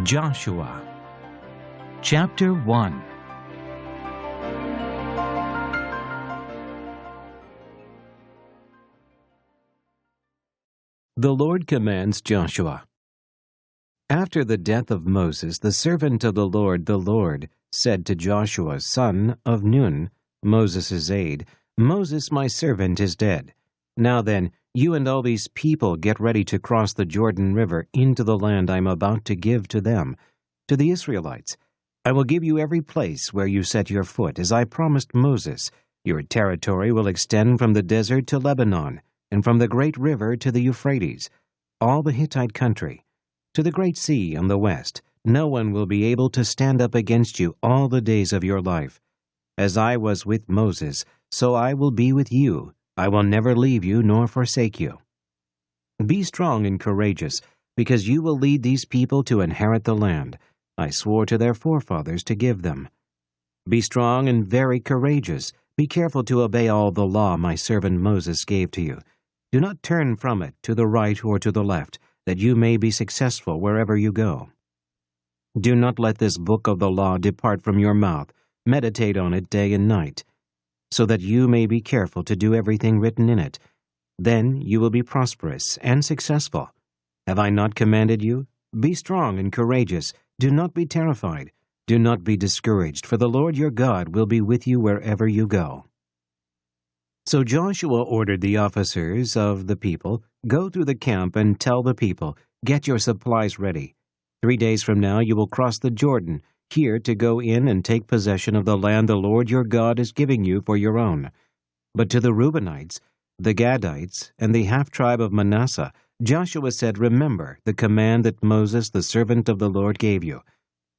Joshua Chapter 1. The Lord commands Joshua. After the death of Moses, the servant of the Lord said to Joshua, son of Nun, Moses' aide, Moses my servant is dead. Now then, you and all these people get ready to cross the Jordan River into the land I am about to give to them, to the Israelites. I will give you every place where you set your foot, as I promised Moses. Your territory will extend from the desert to Lebanon, and from the great river to the Euphrates, all the Hittite country, to the great sea on the west. No one will be able to stand up against you all the days of your life. As I was with Moses, so I will be with you. I will never leave you nor forsake you. Be strong and courageous, because you will lead these people to inherit the land I swore to their forefathers to give them. Be strong and very courageous. Be careful to obey all the law my servant Moses gave to you. Do not turn from it to the right or to the left, that you may be successful wherever you go. Do not let this book of the law depart from your mouth. Meditate on it day and night, so that you may be careful to do everything written in it. Then you will be prosperous and successful. Have I not commanded you? Be strong and courageous. Do not be terrified. Do not be discouraged, for the Lord your God will be with you wherever you go. So Joshua ordered the officers of the people, Go through the camp and tell the people, Get your supplies ready. 3 days from now you will cross the Jordan, here to go in and take possession of the land the Lord your God is giving you for your own. But to the Reubenites, the Gadites, and the half-tribe of Manasseh, Joshua said, Remember the command that Moses, the servant of the Lord, gave you.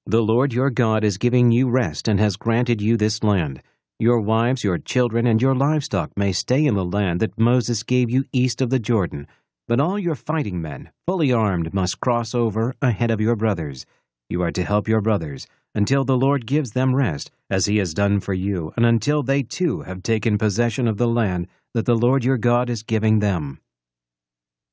The Lord your God is giving you rest and has granted you this land. Your wives, your children, and your livestock may stay in the land that Moses gave you east of the Jordan. But all your fighting men, fully armed, must cross over ahead of your brothers. You are to help your brothers until the Lord gives them rest, as he has done for you, and until they too have taken possession of the land that the Lord your God is giving them.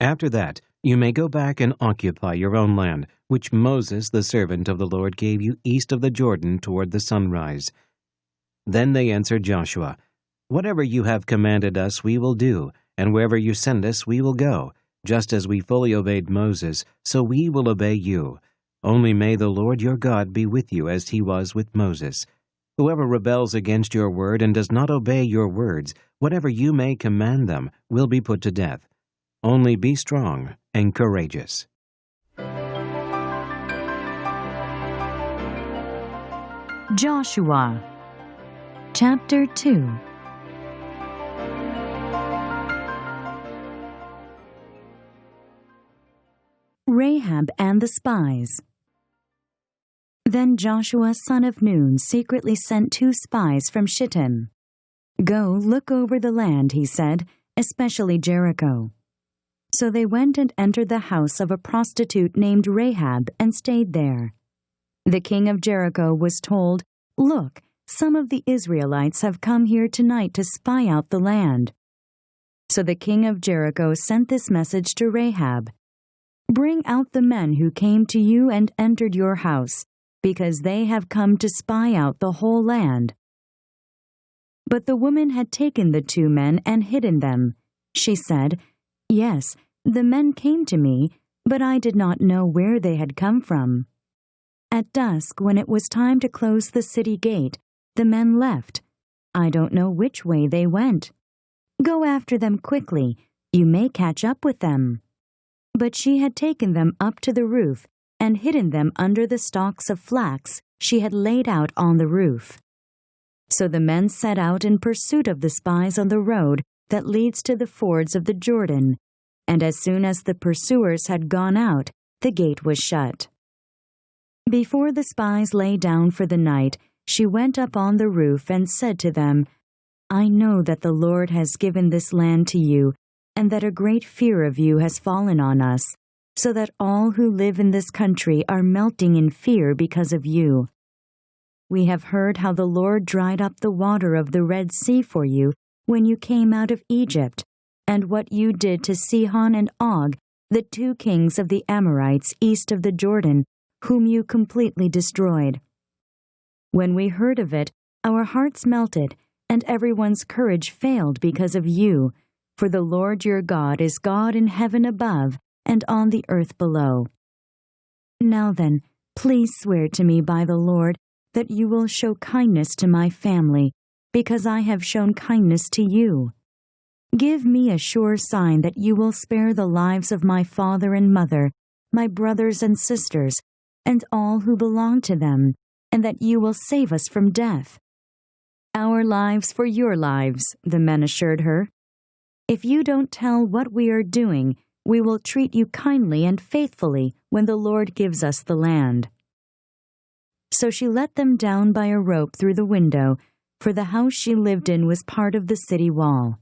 After that, you may go back and occupy your own land, which Moses, the servant of the Lord, gave you east of the Jordan toward the sunrise. Then they answered Joshua, Whatever you have commanded us we will do, and wherever you send us we will go. Just as we fully obeyed Moses, so we will obey you. Only may the Lord your God be with you as he was with Moses. Whoever rebels against your word and does not obey your words, whatever you may command them, will be put to death. Only be strong and courageous. Joshua Chapter 2. Rehab and the Spies. Then Joshua son of Nun secretly sent 2 spies from Shechem. Go, look over the land, he said, especially Jericho. So they went and entered the house of a prostitute named Rehab and stayed there. The king of Jericho was told, Look, some of the Israelites have come here tonight to spy out the land. So the king of Jericho sent this message to Rehab, Bring out the men who came to you and entered your house, because they have come to spy out the whole land. But the woman had taken the 2 men and hidden them. She said, Yes, the men came to me, but I did not know where they had come from. At dusk, when it was time to close the city gate, the men left. I don't know which way they went. Go after them quickly. You may catch up with them. But she had taken them up to the roof and hidden them under the stalks of flax she had laid out on the roof. So the men set out in pursuit of the spies on the road that leads to the fords of the Jordan, and as soon as the pursuers had gone out, the gate was shut. Before the spies lay down for the night, she went up on the roof and said to them, I know that the Lord has given this land to you, and that a great fear of you has fallen on us, so that all who live in this country are melting in fear because of you. We have heard how the Lord dried up the water of the Red Sea for you when you came out of Egypt, and what you did to Sihon and Og, the 2 kings of the Amorites east of the Jordan, whom you completely destroyed. When we heard of it, our hearts melted, and everyone's courage failed because of you, for the Lord your God is God in heaven above and on the earth below. Now then, please swear to me by the Lord that you will show kindness to my family, because I have shown kindness to you. Give me a sure sign that you will spare the lives of my father and mother, my brothers and sisters, and all who belong to them, and that you will save us from death." "Our lives for your lives," the men assured her. "If you don't tell what we are doing, we will treat you kindly and faithfully when the Lord gives us the land." So she let them down by a rope through the window, for the house she lived in was part of the city wall.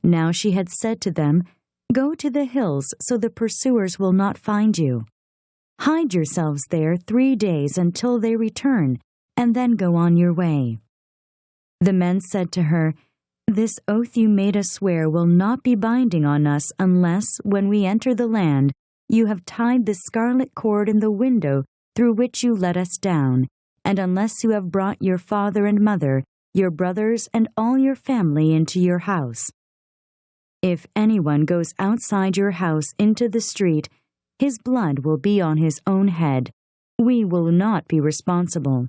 Now she had said to them, "Go to the hills so the pursuers will not find you. Hide yourselves there 3 days until they return, and then go on your way." The men said to her, "This oath you made us swear will not be binding on us unless, when we enter the land, you have tied the scarlet cord in the window through which you let us down, and unless you have brought your father and mother, your brothers, and all your family into your house. If anyone goes outside your house into the street, his blood will be on his own head. We will not be responsible.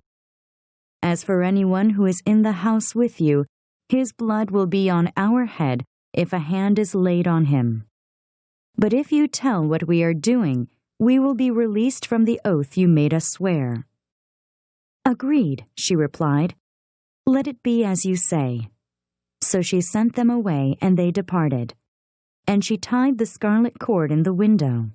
As for anyone who is in the house with you, his blood will be on our head if a hand is laid on him. But if you tell what we are doing, we will be released from the oath you made us swear." "Agreed," she replied. "Let it be as you say." So she sent them away, and they departed. And she tied the scarlet cord in the window.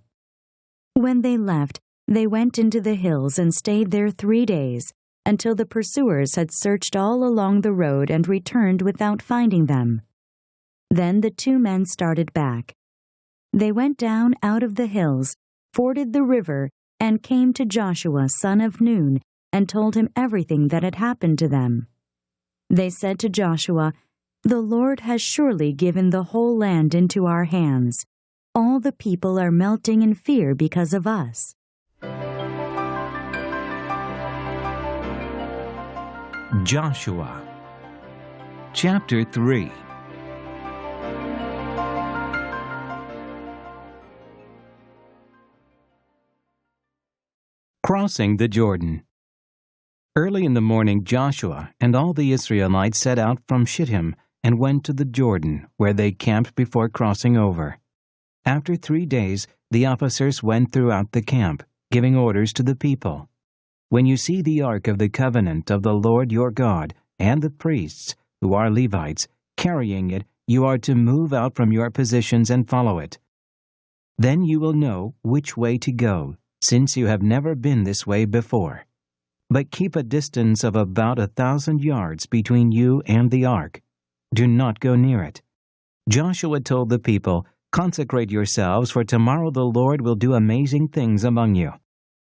When they left, they went into the hills and stayed there 3 days, until the pursuers had searched all along the road and returned without finding them. Then the 2 men started back. They went down out of the hills, forded the river, and came to Joshua son of Nun, and told him everything that had happened to them. They said to Joshua, "The Lord has surely given the whole land into our hands. All the people are melting in fear because of us." Joshua Chapter 3. Crossing the Jordan. Early in the morning Joshua and all the Israelites set out from Shechem and went to the Jordan, where they camped before crossing over. After 3 days, the officers went throughout the camp, giving orders to the people. "When you see the ark of the covenant of the Lord your God, and the priests, who are Levites, carrying it, you are to move out from your positions and follow it. Then you will know which way to go, since you have never been this way before. But keep a distance of about 1,000 yards between you and the ark. Do not go near it." Joshua told the people, "Consecrate yourselves, for tomorrow the Lord will do amazing things among you."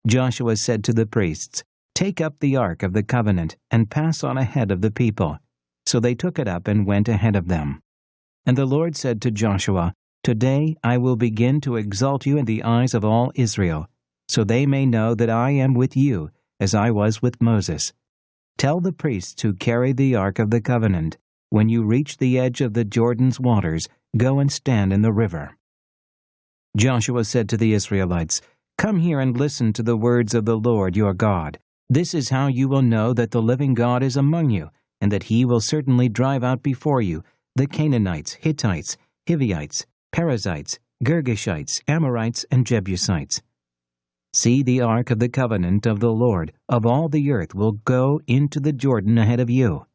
Joshua said to the priests, "Take up the ark of the covenant and pass on ahead of the people." So they took it up and went ahead of them. And the Lord said to Joshua, "Today I will begin to exalt you in the eyes of all Israel, so they may know that I am with you, as I was with Moses. Tell the priests who carry the ark of the covenant, when you reach the edge of the Jordan's waters, go and stand in the river." Joshua said to the Israelites, "Come here and listen to the words of the Lord your God. This is how you will know that the living God is among you, and that he will certainly drive out before you the Canaanites, Hittites, Hivites, Perizzites, Girgashites, Amorites, and Jebusites. See, the ark of the covenant of the Lord of all the earth will go into the Jordan ahead of you.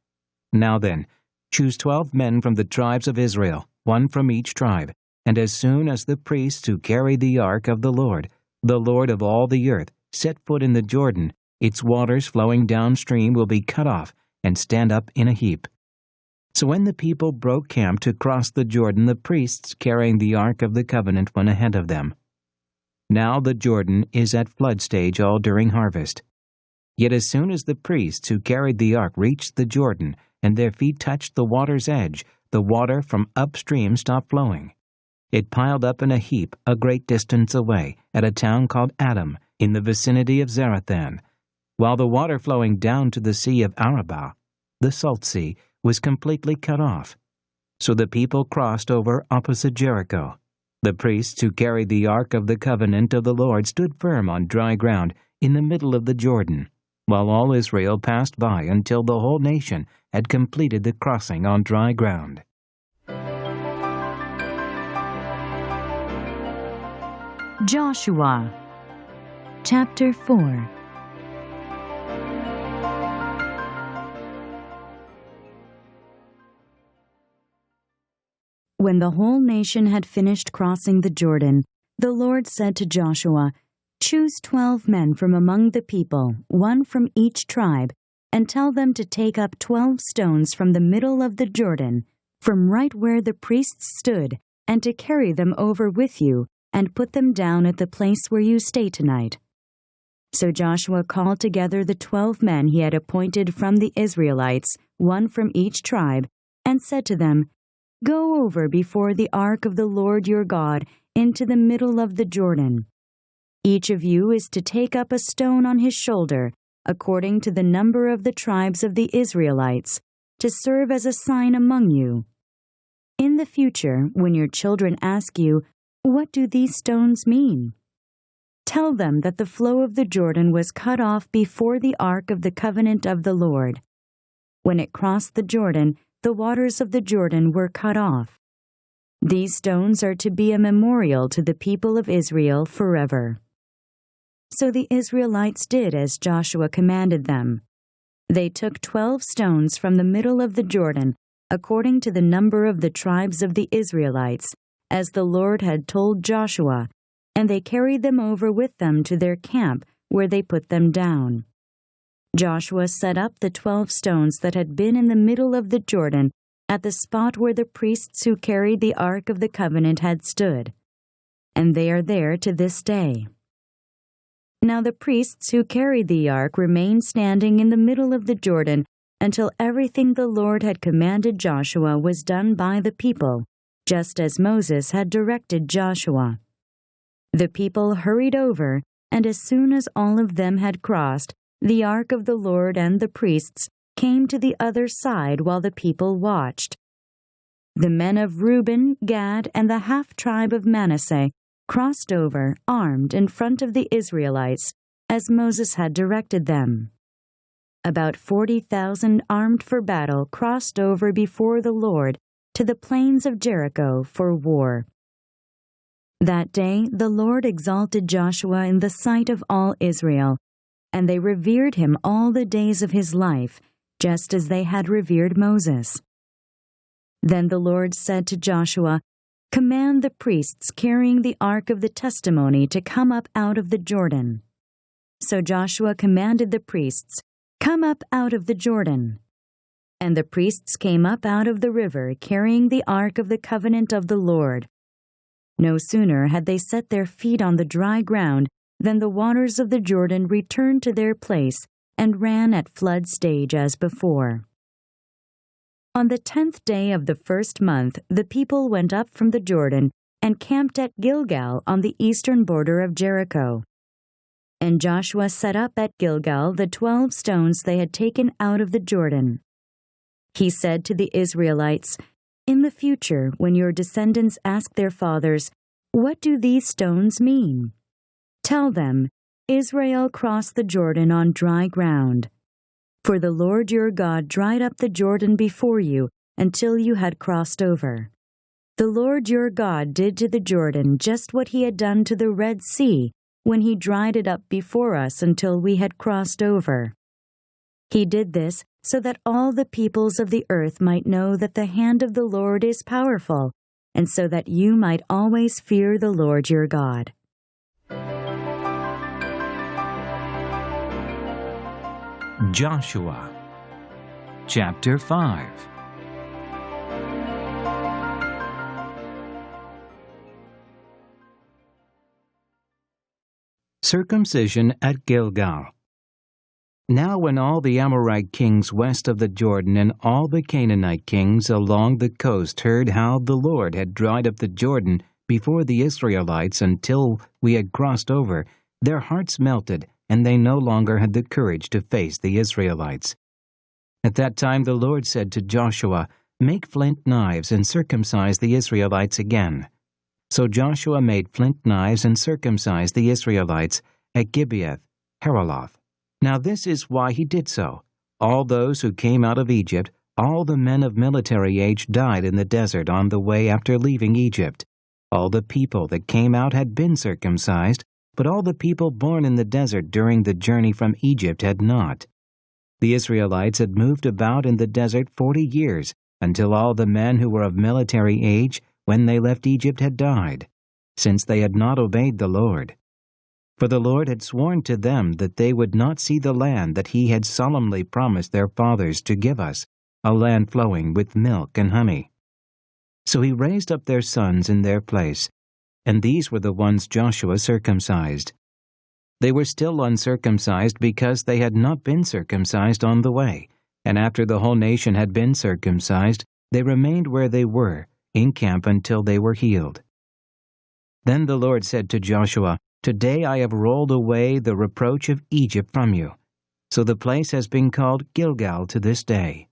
Now then, choose 12 men from the tribes of Israel, 1 from each tribe, and as soon as the priests who carry the ark of the Lord of all the earth, set foot in the Jordan, its waters flowing downstream will be cut off and stand up in a heap." So when the people broke camp to cross the Jordan, the priests carrying the ark of the covenant went ahead of them. Now the Jordan is at flood stage all during harvest. Yet as soon as the priests who carried the ark reached the Jordan, and their feet touched the water's edge, the water from upstream stopped flowing. It piled up in a heap a great distance away, at a town called Adam, in the vicinity of Zarethan, while the water flowing down to the sea of Arabah, the Salt Sea, was completely cut off. So the people crossed over opposite Jericho. The priests who carried the Ark of the Covenant of the Lord stood firm on dry ground in the middle of the Jordan, while all Israel passed by until the whole nation had completed the crossing on dry ground. Joshua Chapter 4. When the whole nation had finished crossing the Jordan, the Lord said to Joshua, "Choose 12 men from among the people, one from each tribe, and tell them to take up 12 stones from the middle of the Jordan, from right where the priests stood, and to carry them over with you, and put them down at the place where you stay tonight." So Joshua called together the 12 men he had appointed from the Israelites, one from each tribe, and said to them, "Go over before the ark of the Lord your God into the middle of the Jordan. Each of you is to take up a stone on his shoulder, according to the number of the tribes of the Israelites, to serve as a sign among you. In the future, when your children ask you, 'What do these stones mean?' tell them that the flow of the Jordan was cut off before the ark of the covenant of the Lord. When it crossed the Jordan, the waters of the Jordan were cut off. These stones are to be a memorial to the people of Israel forever." So the Israelites did as Joshua commanded them. They took 12 stones from the middle of the Jordan, according to the number of the tribes of the Israelites, as the Lord had told Joshua, and they carried them over with them to their camp, where they put them down. Joshua set up the 12 stones that had been in the middle of the Jordan at the spot where the priests who carried the Ark of the Covenant had stood, and they are there to this day. Now the priests who carried the ark remained standing in the middle of the Jordan until everything the Lord had commanded Joshua was done by the people, just as Moses had directed Joshua. The people hurried over, and as soon as all of them had crossed, the ark of the Lord and the priests came to the other side while the people watched. The men of Reuben, Gad, and the half-tribe of Manasseh crossed over, armed, in front of the Israelites, as Moses had directed them. About 40,000 armed for battle crossed over before the Lord to the plains of Jericho for war. That day the Lord exalted Joshua in the sight of all Israel, and they revered him all the days of his life, just as they had revered Moses. Then the Lord said to Joshua, "Command the priests carrying the ark of the testimony to come up out of the Jordan." So Joshua commanded the priests, "Come up out of the Jordan." And the priests came up out of the river, carrying the ark of the covenant of the Lord. No sooner had they set their feet on the dry ground than the waters of the Jordan returned to their place and ran at flood stage as before. On the 10th day of the first month, the people went up from the Jordan and camped at Gilgal on the eastern border of Jericho. And Joshua set up at Gilgal the 12 stones they had taken out of the Jordan. He said to the Israelites, "In the future, when your descendants ask their fathers, 'What do these stones mean?' tell them, 'Israel crossed the Jordan on dry ground. For the Lord your God dried up the Jordan before you until you had crossed over. The Lord your God did to the Jordan just what he had done to the Red Sea when he dried it up before us until we had crossed over. He did this so that all the peoples of the earth might know that the hand of the Lord is powerful, and so that you might always fear the Lord your God." Joshua Chapter 5. Circumcision at Gilgal. Now when all the Amorite kings west of the Jordan and all the Canaanite kings along the coast heard how the Lord had dried up the Jordan before the Israelites until we had crossed over, their hearts melted, and they no longer had the courage to face the Israelites. At that time the Lord said to Joshua, "Make flint knives and circumcise the Israelites again." So Joshua made flint knives and circumcised the Israelites at Gibeath Haraloth. Now this is why he did so. All those who came out of Egypt, all the men of military age, died in the desert on the way after leaving Egypt. All the people that came out had been circumcised, but all the people born in the desert during the journey from Egypt had not. The Israelites had moved about in the desert 40 years, until all the men who were of military age when they left Egypt had died, since they had not obeyed the Lord. For the Lord had sworn to them that they would not see the land that he had solemnly promised their fathers to give us, a land flowing with milk and honey. So he raised up their sons in their place, and these were the ones Joshua circumcised. They were still uncircumcised because they had not been circumcised on the way, and after the whole nation had been circumcised, they remained where they were, in camp until they were healed. Then the Lord said to Joshua, "Today I have rolled away the reproach of Egypt from you." So the place has been called Gilgal to this day.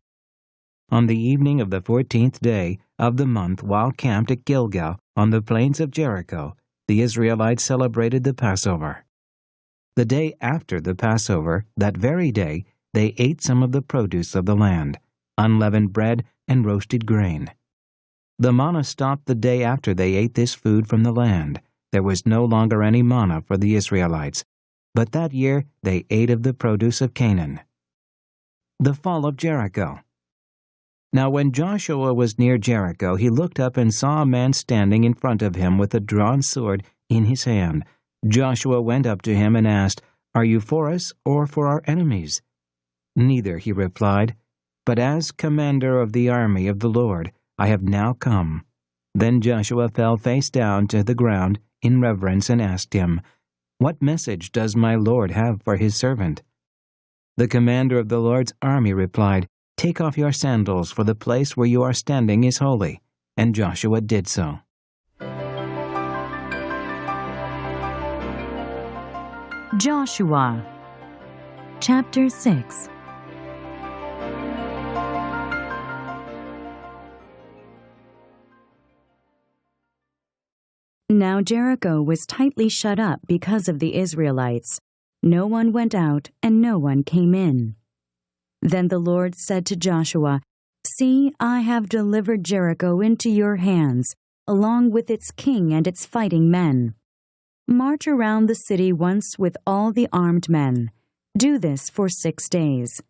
On the evening of the 14th day of the month, while camped at Gilgal on the plains of Jericho, the Israelites celebrated the Passover. The day after the Passover, that very day, they ate some of the produce of the land, unleavened bread and roasted grain. The manna stopped the day after they ate this food from the land. There was no longer any manna for the Israelites, but that year they ate of the produce of Canaan. The fall of Jericho. Now when Joshua was near Jericho, he looked up and saw a man standing in front of him with a drawn sword in his hand. Joshua went up to him and asked, "Are you for us or for our enemies?" "Neither," he replied, "but as commander of the army of the Lord, I have now come." Then Joshua fell face down to the ground in reverence and asked him, "What message does my Lord have for his servant?" The commander of the Lord's army replied, "Take off your sandals, for the place where you are standing is holy." And Joshua did so. Joshua Chapter 6. Now Jericho was tightly shut up because of the Israelites. No one went out and no one came in. Then the Lord said to Joshua, "See, I have delivered Jericho into your hands, along with its king and its fighting men. March around the city once with all the armed men. Do this for 6 days.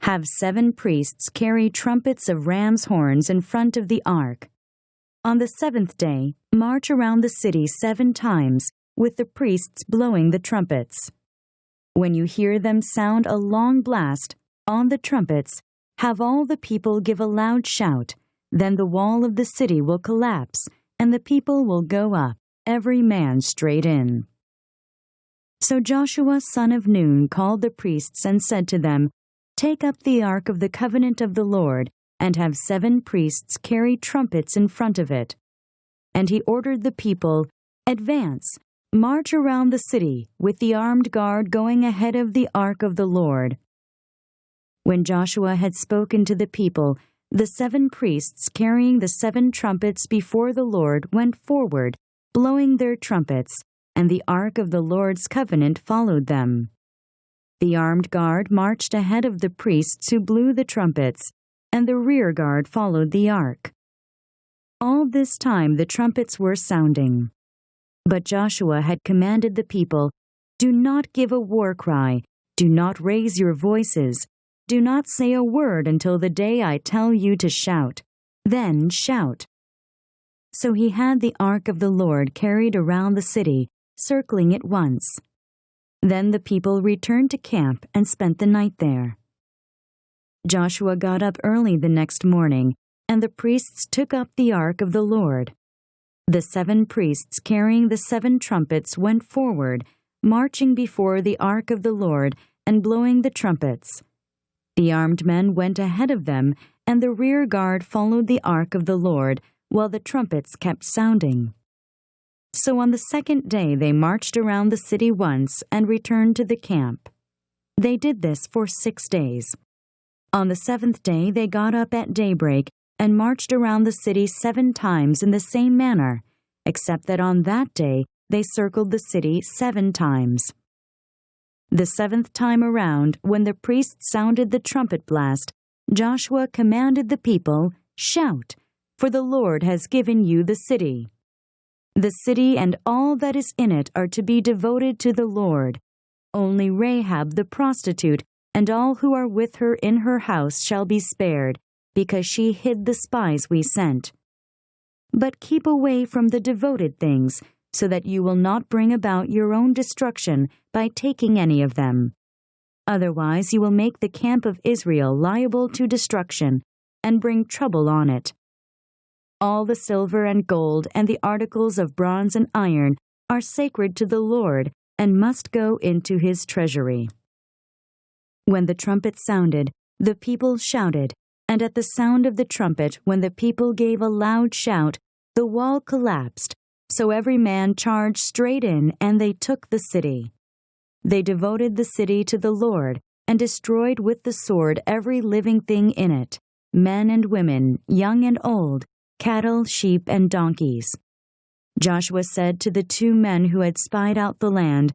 Have 7 priests carry trumpets of ram's horns in front of the ark. On the 7th day, march around the city 7 times, with the priests blowing the trumpets. When you hear them sound a long blast on the trumpets, have all the people give a loud shout. Then the wall of the city will collapse, and the people will go up, every man straight in." So Joshua son of Nun called the priests and said to them, "Take up the ark of the covenant of the Lord, and have 7 priests carry trumpets in front of it." And he ordered the people, "Advance, march around the city, with the armed guard going ahead of the ark of the Lord." When Joshua had spoken to the people, the 7 priests carrying the 7 trumpets before the Lord went forward, blowing their trumpets, and the ark of the Lord's covenant followed them. The armed guard marched ahead of the priests who blew the trumpets, and the rear guard followed the ark. All this time the trumpets were sounding. But Joshua had commanded the people, "Do not give a war cry, do not raise your voices, do not say a word until the day I tell you to shout. Then shout." So he had the ark of the Lord carried around the city, circling it once. Then the people returned to camp and spent the night there. Joshua got up early the next morning, and the priests took up the ark of the Lord. The 7 priests carrying the 7 trumpets went forward, marching before the ark of the Lord and blowing the trumpets. The armed men went ahead of them, and the rear guard followed the ark of the Lord, while the trumpets kept sounding. So on the second day they marched around the city once and returned to the camp. They did this for 6 days. On the seventh day they got up at daybreak and marched around the city 7 times in the same manner, except that on that day they circled the city 7 times. The 7th time around, when the priest sounded the trumpet blast, Joshua commanded the people, "Shout, for the Lord has given you the city. The city and all that is in it are to be devoted to the Lord. Only Rahab the prostitute and all who are with her in her house shall be spared, because she hid the spies we sent. But keep away from the devoted things, so that you will not bring about your own destruction by taking any of them. Otherwise you will make the camp of Israel liable to destruction, and bring trouble on it. All the silver and gold and the articles of bronze and iron are sacred to the Lord, and must go into his treasury." When the trumpet sounded, the people shouted, and at the sound of the trumpet, when the people gave a loud shout, the wall collapsed, so every man charged straight in, and they took the city. They devoted the city to the Lord, and destroyed with the sword every living thing in it, men and women, young and old, cattle, sheep, and donkeys. Joshua said to the 2 men who had spied out the land,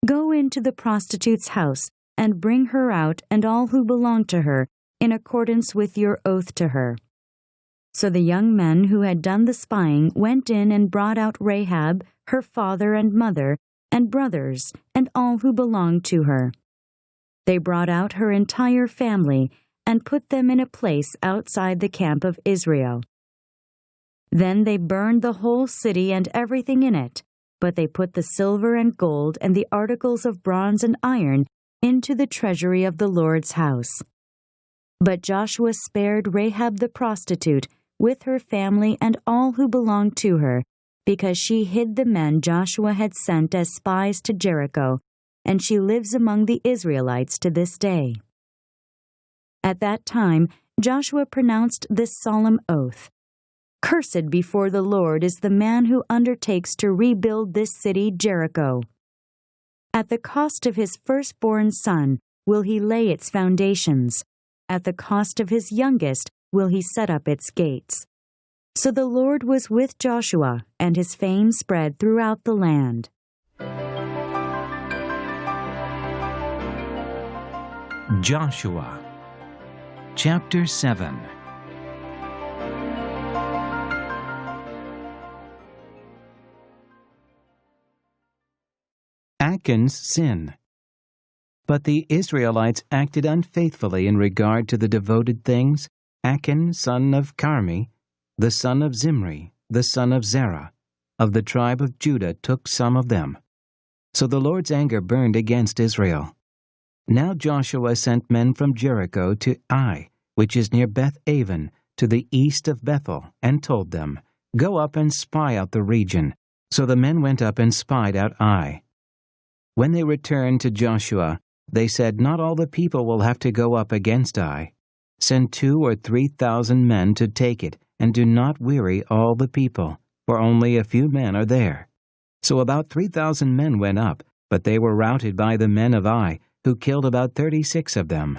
"Go into the prostitute's house, and bring her out and all who belong to her, in accordance with your oath to her." So the young men who had done the spying went in and brought out Rahab, her father and mother, and brothers, and all who belonged to her. They brought out her entire family, and put them in a place outside the camp of Israel. Then they burned the whole city and everything in it, but they put the silver and gold and the articles of bronze and iron into the treasury of the Lord's house. But Joshua spared Rahab the prostitute, with her family and all who belonged to her, because she hid the men Joshua had sent as spies to Jericho, and she lives among the Israelites to this day. At that time, Joshua pronounced this solemn oath: "Cursed before the Lord is the man who undertakes to rebuild this city Jericho. At the cost of his firstborn son will he lay its foundations. At the cost of his youngest will he set up its gates." So the Lord was with Joshua, and his fame spread throughout the land. Joshua, chapter 7. Achan's sin. But the Israelites acted unfaithfully in regard to the devoted things. Achan, son of Carmi, the son of Zimri, the son of Zerah, of the tribe of Judah, took some of them. So the Lord's anger burned against Israel. Now Joshua sent men from Jericho to Ai, which is near Beth-aven, to the east of Bethel, and told them, "Go up and spy out the region." So the men went up and spied out Ai. When they returned to Joshua, they said, "Not all the people will have to go up against Ai. Send 2,000 or 3,000 men to take it, and do not weary all the people, for only a few men are there." So about 3,000 men went up, but they were routed by the men of Ai, who killed about 36 of them.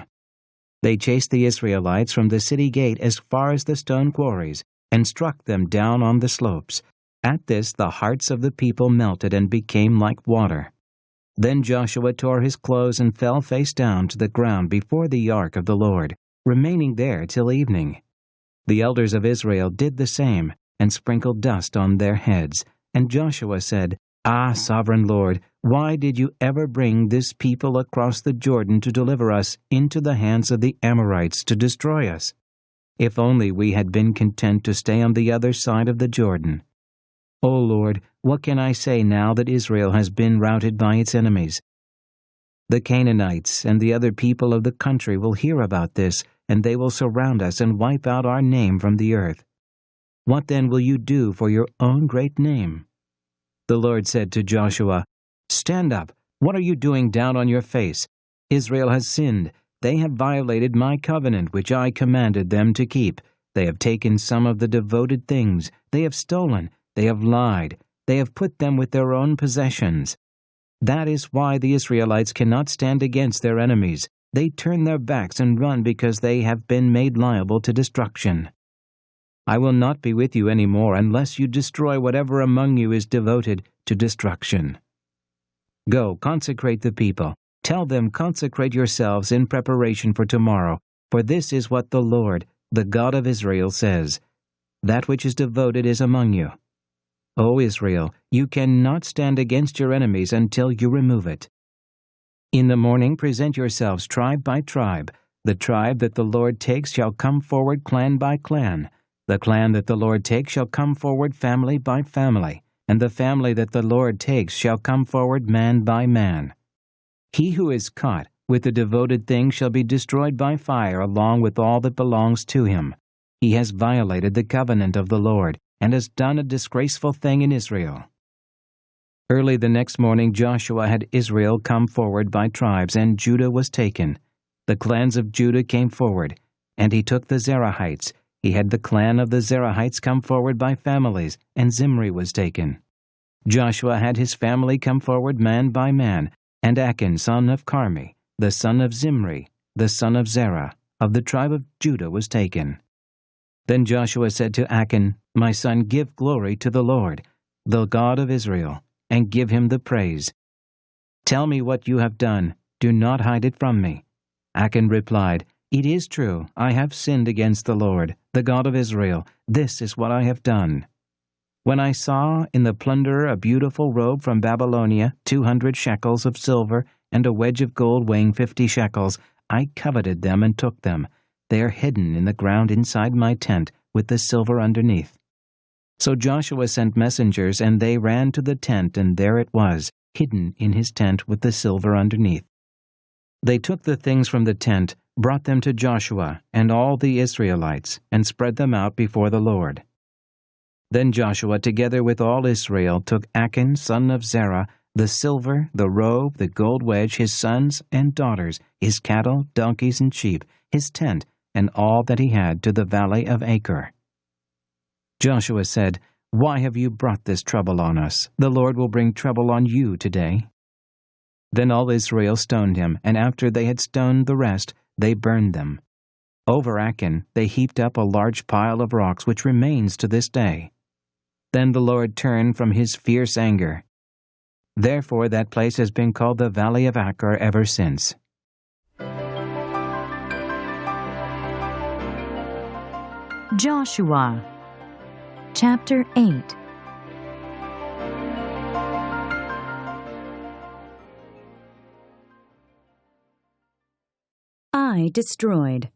They chased the Israelites from the city gate as far as the stone quarries, and struck them down on the slopes. At this the hearts of the people melted and became like water. Then Joshua tore his clothes and fell face down to the ground before the ark of the Lord, remaining there till evening. The elders of Israel did the same, and sprinkled dust on their heads. And Joshua said, "Ah, sovereign Lord, why did you ever bring this people across the Jordan to deliver us into the hands of the Amorites to destroy us? If only we had been content to stay on the other side of the Jordan. O Lord, what can I say now that Israel has been routed by its enemies? The Canaanites and the other people of the country will hear about this, and they will surround us and wipe out our name from the earth. What then will you do for your own great name?" The Lord said to Joshua, "Stand up. What are you doing down on your face? Israel has sinned. They have violated my covenant which I commanded them to keep. They have taken some of the devoted things. They have stolen. They have lied. They have put them with their own possessions. That is why the Israelites cannot stand against their enemies. They turn their backs and run because they have been made liable to destruction. I will not be with you any more unless you destroy whatever among you is devoted to destruction. Go, consecrate the people. Tell them, consecrate yourselves in preparation for tomorrow, for this is what the Lord, the God of Israel, says. That which is devoted is among you. O Israel, you cannot stand against your enemies until you remove it. In the morning present yourselves tribe by tribe. The tribe that the Lord takes shall come forward clan by clan. The clan that the Lord takes shall come forward family by family, and the family that the Lord takes shall come forward man by man. He who is caught with the devoted thing shall be destroyed by fire along with all that belongs to him. He has violated the covenant of the Lord, and has done a disgraceful thing in Israel. Early the next morning Joshua had Israel come forward by tribes, and Judah was taken. The clans of Judah came forward, and he took the Zerahites. He had the clan of the Zerahites come forward by families, and Zimri was taken. Joshua had his family come forward man by man, and Achan son of Carmi, the son of Zimri, the son of Zerah, of the tribe of Judah was taken. Then Joshua said to Achan, My son, give glory to the Lord, the God of Israel, and give him the praise. Tell me what you have done. Do not hide it from me. Achan replied, It is true, I have sinned against the Lord, the God of Israel. This is what I have done. When I saw in the plunder a beautiful robe from Babylonia, 200 shekels of silver, and a wedge of gold weighing 50 shekels, I coveted them and took them. They are hidden in the ground inside my tent, with the silver underneath. So Joshua sent messengers, and they ran to the tent, and there it was, hidden in his tent with the silver underneath. They took the things from the tent, brought them to Joshua and all the Israelites, and spread them out before the Lord. Then Joshua, together with all Israel, took Achan son of Zerah, the silver, the robe, the gold wedge, his sons and daughters, his cattle, donkeys, and sheep, his tent, and all that he had to the valley of Achor. Joshua said, Why have you brought this trouble on us? The Lord will bring trouble on you today. Then all Israel stoned him, and after they had stoned the rest, they burned them. Over Achan they heaped up a large pile of rocks, which remains to this day. Then the Lord turned from his fierce anger. Therefore that place has been called the Valley of Achor ever since. Joshua Chapter 8. Ai destroyed.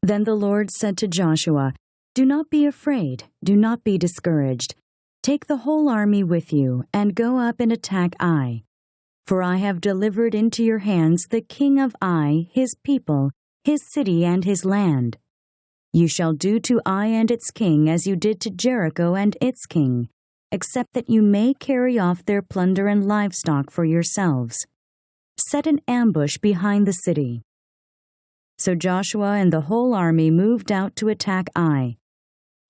Then the Lord said to Joshua, Do not be afraid, do not be discouraged. Take the whole army with you, and go up and attack Ai. For I have delivered into your hands the king of Ai, his people, his city, and his land. You shall do to Ai and its king as you did to Jericho and its king, except that you may carry off their plunder and livestock for yourselves. Set an ambush behind the city. So Joshua and the whole army moved out to attack Ai.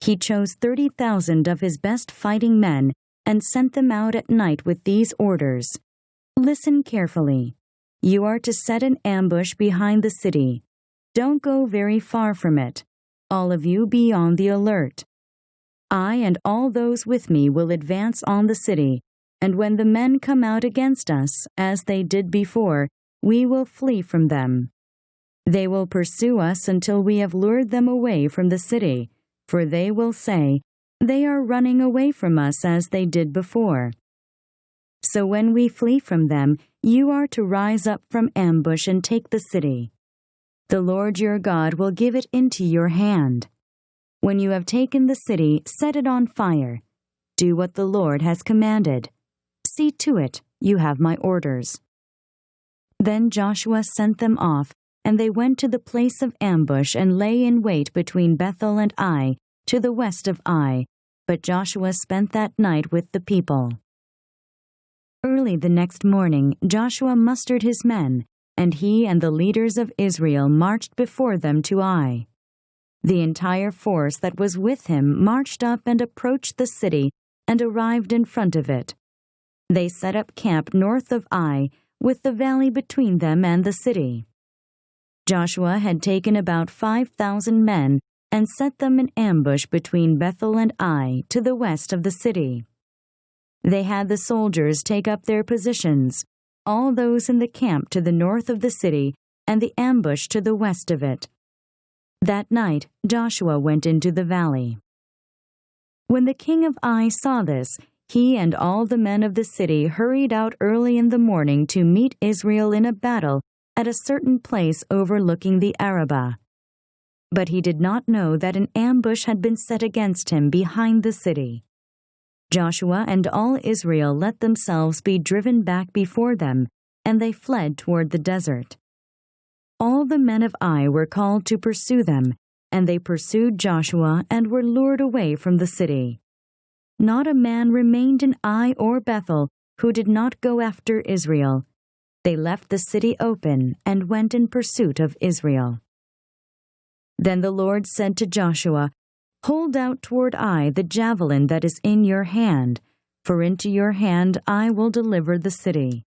He chose 30,000 of his best fighting men and sent them out at night with these orders. Listen carefully. You are to set an ambush behind the city. Don't go very far from it. All of you be on the alert. I and all those with me will advance on the city, and when the men come out against us, as they did before, we will flee from them. They will pursue us until we have lured them away from the city, for they will say, They are running away from us as they did before. So when we flee from them, you are to rise up from ambush and take the city. The Lord your God will give it into your hand. When you have taken the city, set it on fire. Do what the Lord has commanded. See to it, you have my orders. Then Joshua sent them off, and they went to the place of ambush and lay in wait between Bethel and Ai, to the west of Ai. But Joshua spent that night with the people. Early the next morning, Joshua mustered his men, and he and the leaders of Israel marched before them to Ai. The entire force that was with him marched up and approached the city and arrived in front of it. They set up camp north of Ai, with the valley between them and the city. Joshua had taken about 5,000 men and set them in ambush between Bethel and Ai to the west of the city. They had the soldiers take up their positions, all those in the camp to the north of the city and the ambush to the west of it. That night Joshua went into the valley. When the king of Ai saw this, he and all the men of the city hurried out early in the morning to meet Israel in a battle at a certain place overlooking the Arabah. But he did not know that an ambush had been set against him behind the city. Joshua and all Israel let themselves be driven back before them, and they fled toward the desert. All the men of Ai were called to pursue them, and they pursued Joshua and were lured away from the city. Not a man remained in Ai or Bethel who did not go after Israel. They left the city open and went in pursuit of Israel. Then the Lord said to Joshua, "Hold out toward Ai the javelin that is in your hand, for into your hand I will deliver the city."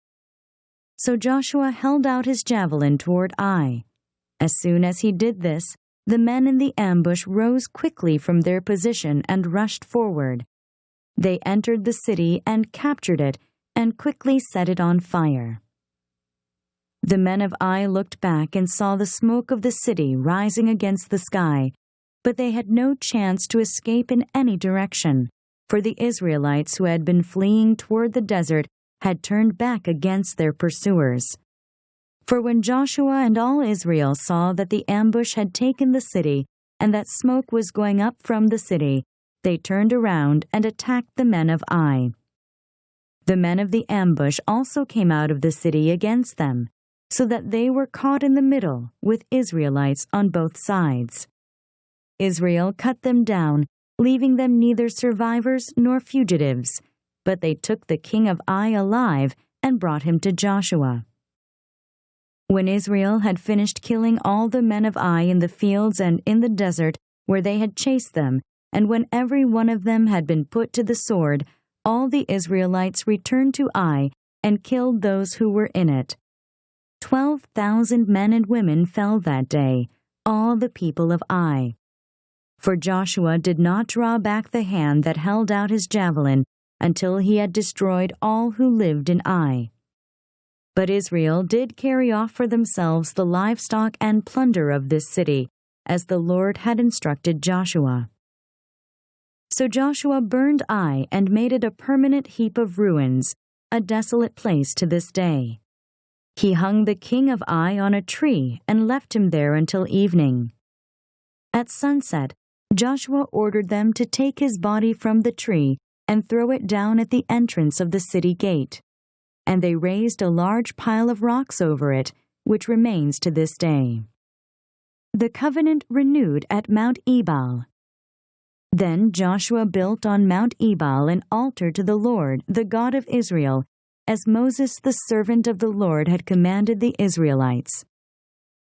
So Joshua held out his javelin toward Ai. As soon as he did this, the men in the ambush rose quickly from their position and rushed forward. They entered the city and captured it and quickly set it on fire. The men of Ai looked back and saw the smoke of the city rising against the sky, but they had no chance to escape in any direction, for the Israelites who had been fleeing toward the desert had turned back against their pursuers. For when Joshua and all Israel saw that the ambush had taken the city and that smoke was going up from the city, they turned around and attacked the men of Ai. The men of the ambush also came out of the city against them, so that they were caught in the middle with Israelites on both sides. Israel cut them down, leaving them neither survivors nor fugitives, but they took the king of Ai alive and brought him to Joshua. When Israel had finished killing all the men of Ai in the fields and in the desert where they had chased them, and when every one of them had been put to the sword, all the Israelites returned to Ai and killed those who were in it. 12,000 men and women fell that day, all the people of Ai. For Joshua did not draw back the hand that held out his javelin until he had destroyed all who lived in Ai. But Israel did carry off for themselves the livestock and plunder of this city, as the Lord had instructed Joshua. So Joshua burned Ai and made it a permanent heap of ruins, a desolate place to this day. He hung the king of Ai on a tree and left him there until evening. At sunset, Joshua ordered them to take his body from the tree and throw it down at the entrance of the city gate. And they raised a large pile of rocks over it, which remains to this day. The covenant renewed at Mount Ebal. Then Joshua built on Mount Ebal an altar to the Lord, the God of Israel, as Moses the servant of the Lord had commanded the Israelites.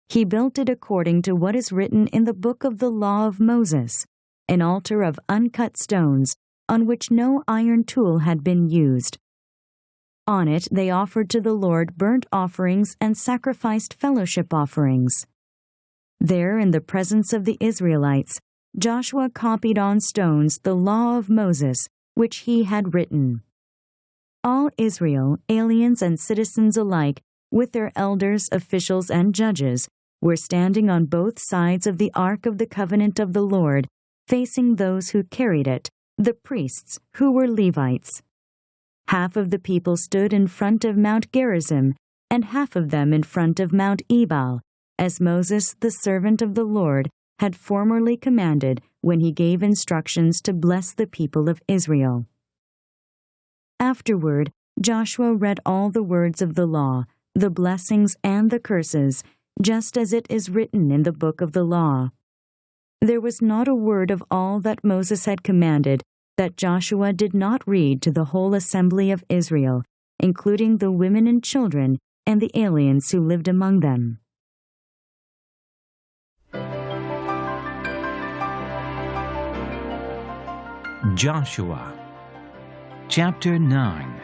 He built it according to what is written in the book of the law of Moses, an altar of uncut stones, on which no iron tool had been used. On it they offered to the Lord burnt offerings and sacrificed fellowship offerings. There, in the presence of the Israelites, Joshua copied on stones the law of Moses, which he had written. All Israel, aliens and citizens alike, with their elders, officials, and judges, were standing on both sides of the Ark of the Covenant of the Lord, facing those who carried it, the priests, who were Levites. Half of the people stood in front of Mount Gerizim, and half of them in front of Mount Ebal, as Moses, the servant of the Lord, had formerly commanded when he gave instructions to bless the people of Israel. Afterward, Joshua read all the words of the law, the blessings and the curses, just as it is written in the book of the law. There was not a word of all that Moses had commanded that Joshua did not read to the whole assembly of Israel, including the women and children and the aliens who lived among them. Joshua. Chapter 9.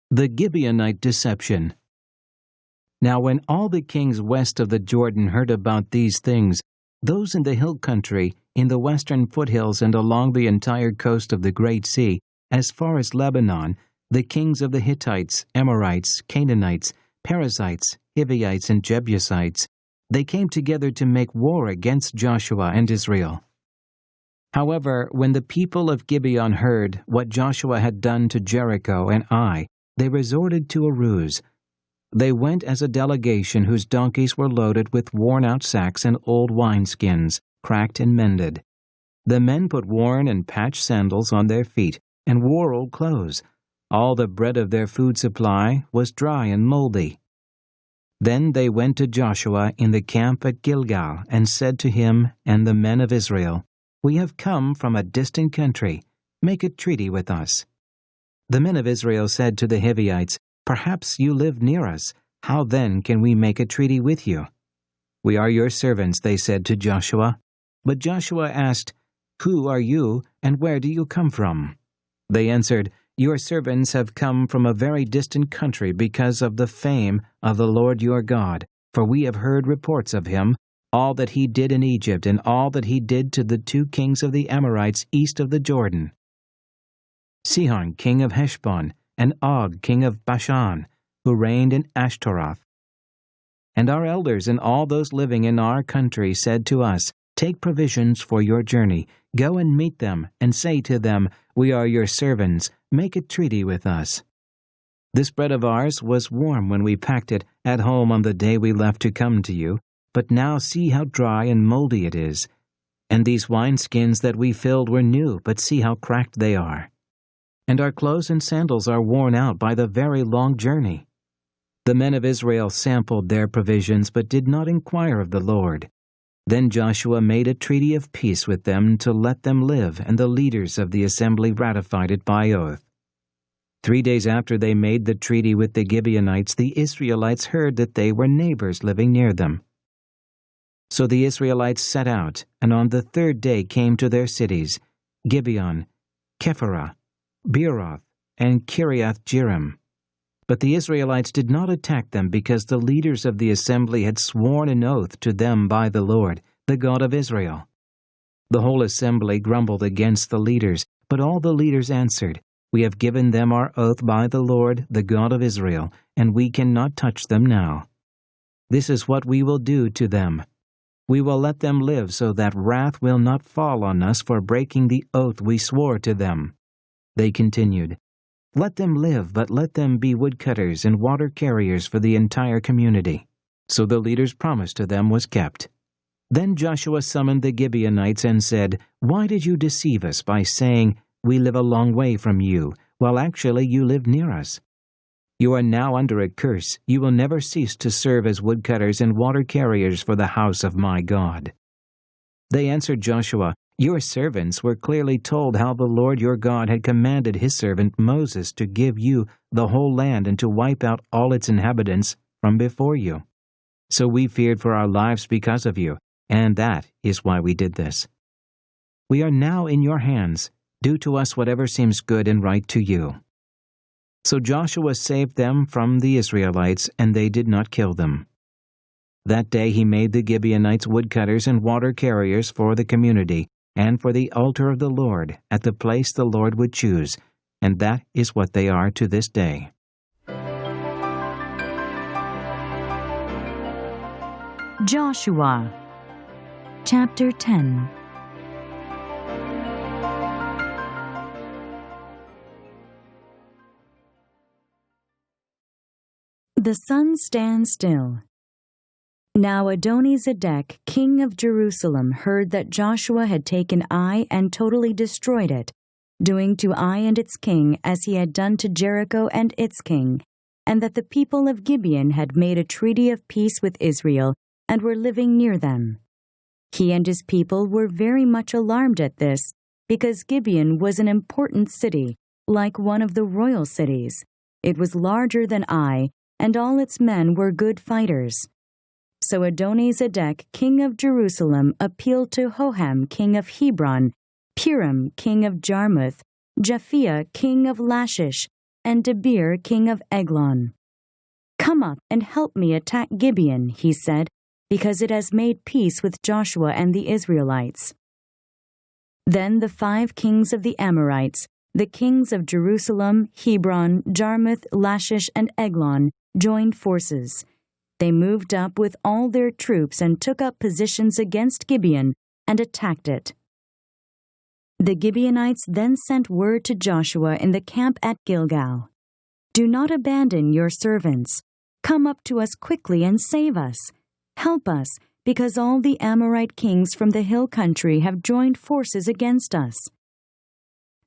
The Gibeonite Deception. Now when all the kings west of the Jordan heard about these things, those in the hill country, in the western foothills and along the entire coast of the Great Sea, as far as Lebanon, the kings of the Hittites, Amorites, Canaanites, Perizzites, Hivites, and Jebusites, they came together to make war against Joshua and Israel. However, when the people of Gibeon heard what Joshua had done to Jericho and Ai, they resorted to a ruse. They went as a delegation whose donkeys were loaded with worn-out sacks and old wineskins, cracked and mended. The men put worn and patched sandals on their feet and wore old clothes. All the bread of their food supply was dry and moldy. Then they went to Joshua in the camp at Gilgal and said to him and the men of Israel, "We have come from a distant country. Make a treaty with us." The men of Israel said to the Hivites, "Perhaps you live near us. How then can we make a treaty with you?" "We are your servants," they said to Joshua. But Joshua asked, "Who are you, and where do you come from?" They answered, "Your servants have come from a very distant country because of the fame of the Lord your God, for we have heard reports of him, all that he did in Egypt and all that he did to the 2 kings of the Amorites east of the Jordan, Sihon king of Heshbon, and Og king of Bashan, who reigned in Ashtaroth. And our elders and all those living in our country said to us, 'Take provisions for your journey, go and meet them, and say to them, "We are your servants, make a treaty with us." This bread of ours was warm when we packed it at home on the day we left to come to you, but now see how dry and moldy it is. And these wineskins that we filled were new, but see how cracked they are. And our clothes and sandals are worn out by the very long journey." The men of Israel sampled their provisions, but did not inquire of the Lord. Then Joshua made a treaty of peace with them to let them live, and the leaders of the assembly ratified it by oath. 3 days after they made the treaty with the Gibeonites, the Israelites heard that they were neighbors living near them. So the Israelites set out, and on the 3rd day came to their cities, Gibeon, Kephirah, Beeroth, and Kiriath-Jearim. But the Israelites did not attack them because the leaders of the assembly had sworn an oath to them by the Lord, the God of Israel. The whole assembly grumbled against the leaders, but all the leaders answered, "We have given them our oath by the Lord, the God of Israel, and we cannot touch them now. This is what we will do to them. We will let them live so that wrath will not fall on us for breaking the oath we swore to them." They continued, "Let them live, but let them be woodcutters and water carriers for the entire community." So the leader's promise to them was kept. Then Joshua summoned the Gibeonites and said, "Why did you deceive us by saying, 'We live a long way from you,' while actually you live near us? You are now under a curse. You will never cease to serve as woodcutters and water carriers for the house of my God." They answered Joshua, "Your servants were clearly told how the Lord your God had commanded his servant Moses to give you the whole land and to wipe out all its inhabitants from before you. So we feared for our lives because of you, and that is why we did this. We are now in your hands. Do to us whatever seems good and right to you." So Joshua saved them from the Israelites, and they did not kill them. That day he made the Gibeonites woodcutters and water carriers for the community, and for the altar of the Lord, at the place the Lord would choose, and that is what they are to this day. Joshua, Chapter 10. The sun stands still. Now Adoni-Zedek, king of Jerusalem, heard that Joshua had taken Ai and totally destroyed it, doing to Ai and its king as he had done to Jericho and its king, and that the people of Gibeon had made a treaty of peace with Israel and were living near them. He and his people were very much alarmed at this, because Gibeon was an important city, like one of the royal cities. It was larger than Ai, and all its men were good fighters. So Adoni-Zedek, king of Jerusalem, appealed to Hoham, king of Hebron, Piram, king of Jarmuth, Japhia, king of Lachish, and Debir, king of Eglon. "Come up and help me attack Gibeon," he said, "because it has made peace with Joshua and the Israelites." Then the 5 kings of the Amorites, the kings of Jerusalem, Hebron, Jarmuth, Lachish, and Eglon, joined forces. They moved up with all their troops and took up positions against Gibeon and attacked it. The Gibeonites then sent word to Joshua in the camp at Gilgal, "Do not abandon your servants. Come up to us quickly and save us. Help us, because all the Amorite kings from the hill country have joined forces against us."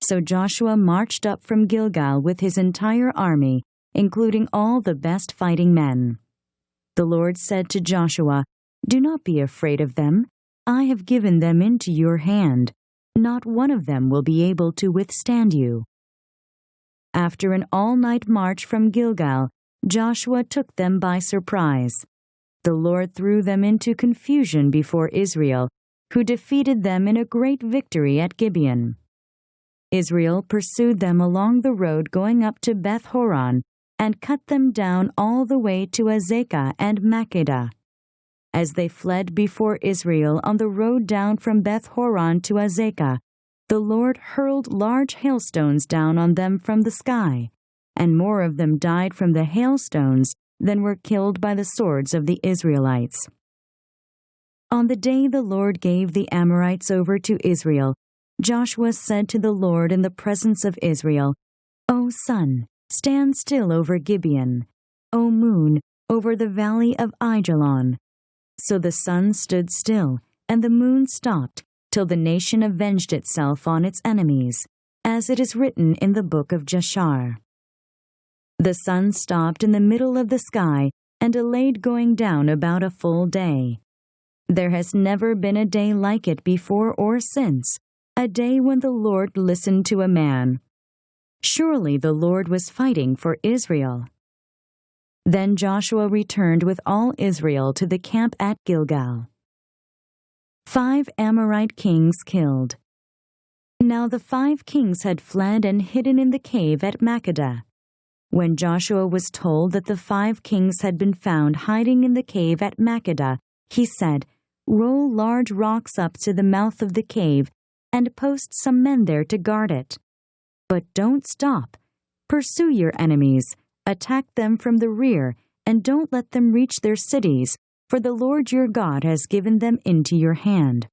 So Joshua marched up from Gilgal with his entire army, including all the best fighting men. The Lord said to Joshua, "Do not be afraid of them. I have given them into your hand. Not one of them will be able to withstand you." After an all-night march from Gilgal, Joshua took them by surprise. The Lord threw them into confusion before Israel, who defeated them in a great victory at Gibeon. Israel pursued them along the road going up to Beth-horon and cut them down all the way to Azekah and Makkedah. As they fled before Israel on the road down from Beth-horon to Azekah, the Lord hurled large hailstones down on them from the sky, and more of them died from the hailstones than were killed by the swords of the Israelites. On the day the Lord gave the Amorites over to Israel, Joshua said to the Lord in the presence of Israel, "O sun, stand still over Gibeon. O moon, over the valley of Aijalon." So the sun stood still, and the moon stopped, till the nation avenged itself on its enemies, as it is written in the book of Jashar. The sun stopped in the middle of the sky and delayed going down about a full day. There has never been a day like it before or since, a day when the Lord listened to a man. Surely the Lord was fighting for Israel. Then Joshua returned with all Israel to the camp at Gilgal. 5 Amorite kings killed. Now the 5 kings had fled and hidden in the cave at Makkedah. When Joshua was told that the 5 kings had been found hiding in the cave at Makkedah, he said, "Roll large rocks up to the mouth of the cave and post some men there to guard it. But don't stop. Pursue your enemies, attack them from the rear, and don't let them reach their cities, for the Lord your God has given them into your hand."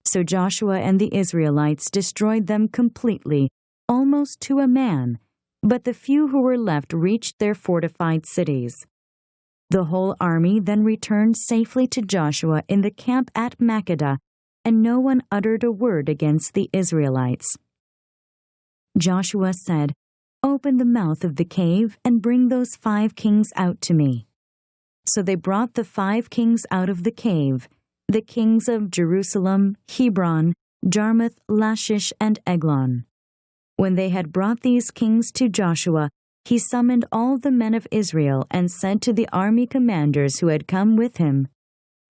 So Joshua and the Israelites destroyed them completely, almost to a man, but the few who were left reached their fortified cities. The whole army then returned safely to Joshua in the camp at Makkedah, and no one uttered a word against the Israelites. Joshua said, "Open the mouth of the cave and bring those 5 kings out to me." So they brought the 5 kings out of the cave, the kings of Jerusalem, Hebron, Jarmuth, Lachish, and Eglon. When they had brought these kings to Joshua, he summoned all the men of Israel and said to the army commanders who had come with him,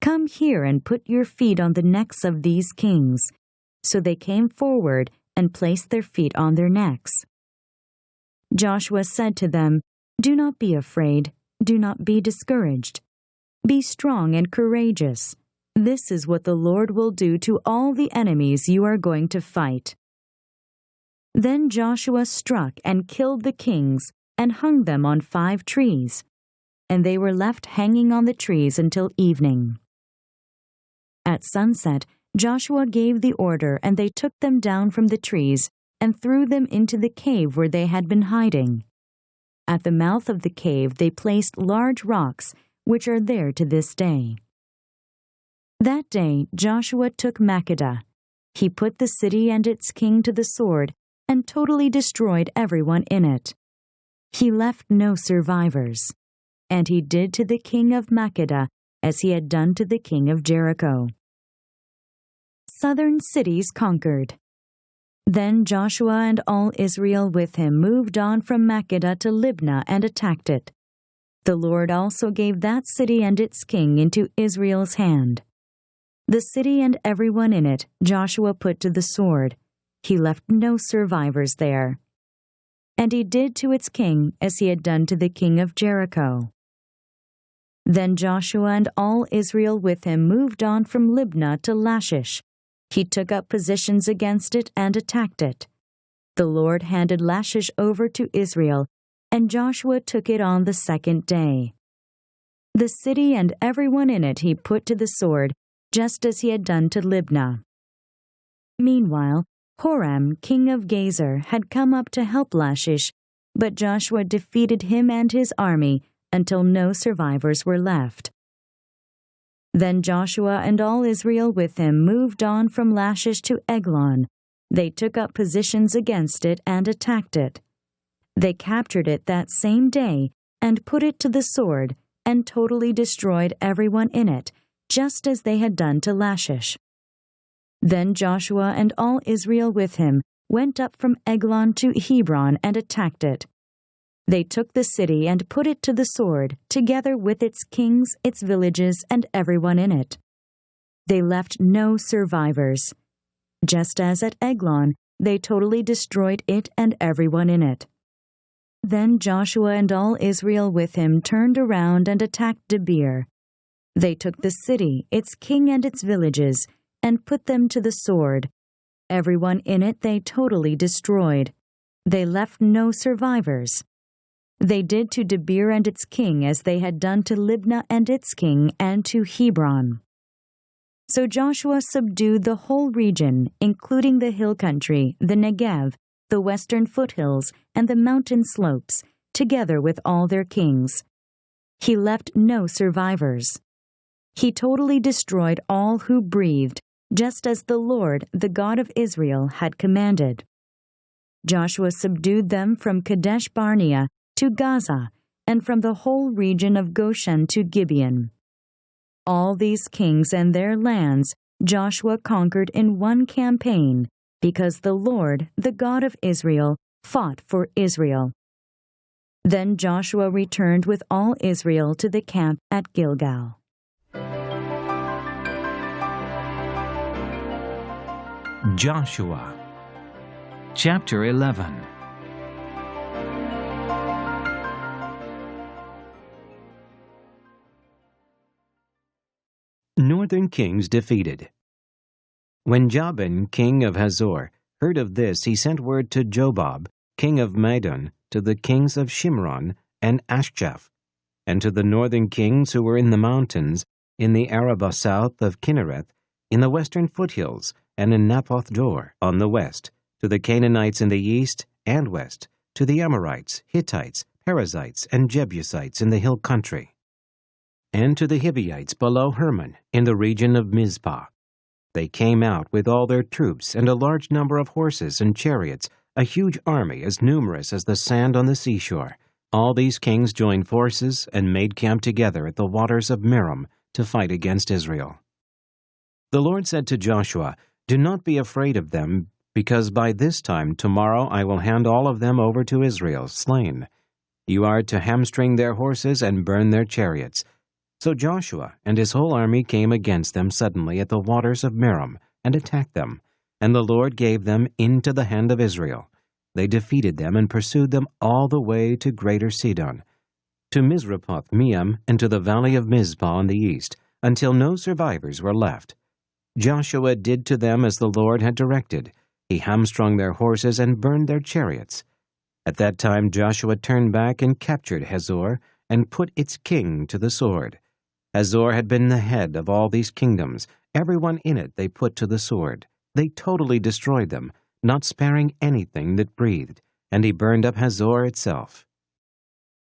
"Come here and put your feet on the necks of these kings." So they came forward and placed their feet on their necks. Joshua said to them, "Do not be afraid, do not be discouraged. Be strong and courageous. This is what the Lord will do to all the enemies you are going to fight." Then Joshua struck and killed the kings and hung them on 5 trees, and they were left hanging on the trees until evening. At sunset, Joshua gave the order, and they took them down from the trees and threw them into the cave where they had been hiding. At the mouth of the cave they placed large rocks, which are there to this day. That day Joshua took Makkedah. He put the city and its king to the sword and totally destroyed everyone in it. He left no survivors. And he did to the king of Makkedah as he had done to the king of Jericho. Southern cities conquered. Then Joshua and all Israel with him moved on from Makkedah to Libnah and attacked it. The Lord also gave that city and its king into Israel's hand. The city and everyone in it Joshua put to the sword. He left no survivors there. And he did to its king as he had done to the king of Jericho. Then Joshua and all Israel with him moved on from Libnah to Lachish. He took up positions against it and attacked it. The Lord handed Lachish over to Israel, and Joshua took it on the second day. The city and everyone in it he put to the sword, just as he had done to Libnah. Meanwhile, Horam, king of Gezer, had come up to help Lachish, but Joshua defeated him and his army until no survivors were left. Then Joshua and all Israel with him moved on from Lachish to Eglon. They took up positions against it and attacked it. They captured it that same day and put it to the sword and totally destroyed everyone in it, just as they had done to Lachish. Then Joshua and all Israel with him went up from Eglon to Hebron and attacked it. They took the city and put it to the sword, together with its kings, its villages, and everyone in it. They left no survivors. Just as at Eglon, they totally destroyed it and everyone in it. Then Joshua and all Israel with him turned around and attacked Debir. They took the city, its king and its villages, and put them to the sword. Everyone in it they totally destroyed. They left no survivors. They did to Debir and its king as they had done to Libnah and its king and to Hebron. So Joshua subdued the whole region, including the hill country, the Negev, the western foothills, and the mountain slopes, together with all their kings. He left no survivors. He totally destroyed all who breathed, just as the Lord, the God of Israel, had commanded. Joshua subdued them from Kadesh Barnea to Gaza, and from the whole region of Goshen to Gibeon. All these kings and their lands Joshua conquered in one campaign, because the Lord, the God of Israel, fought for Israel. Then Joshua returned with all Israel to the camp at Gilgal. Joshua, chapter 11. Northern kings defeated. When Jabin, king of Hazor, heard of this, he sent word to Jobab, king of Madon, to the kings of Shimron and Ashchaph, and to the northern kings who were in the mountains, in the Arabah south of Kinnereth, in the western foothills, and in Naphoth Dor on the west, to the Canaanites in the east and west, to the Amorites, Hittites, Perizzites, and Jebusites in the hill country, and to the Hivites below Hermon in the region of Mizpah. They came out with all their troops and a large number of horses and chariots, a huge army as numerous as the sand on the seashore. All these kings joined forces and made camp together at the waters of Merom to fight against Israel. The Lord said to Joshua, "Do not be afraid of them, because by this time tomorrow I will hand all of them over to Israel, slain. You are to hamstring their horses and burn their chariots." So Joshua and his whole army came against them suddenly at the waters of Merom and attacked them, and the Lord gave them into the hand of Israel. They defeated them and pursued them all the way to Greater Sidon, to Misrephoth-Maim, and to the valley of Mizpah on the east, until no survivors were left. Joshua did to them as the Lord had directed. He hamstrung their horses and burned their chariots. At that time Joshua turned back and captured Hazor and put its king to the sword. Hazor had been the head of all these kingdoms. Everyone in it they put to the sword. They totally destroyed them, not sparing anything that breathed, and he burned up Hazor itself.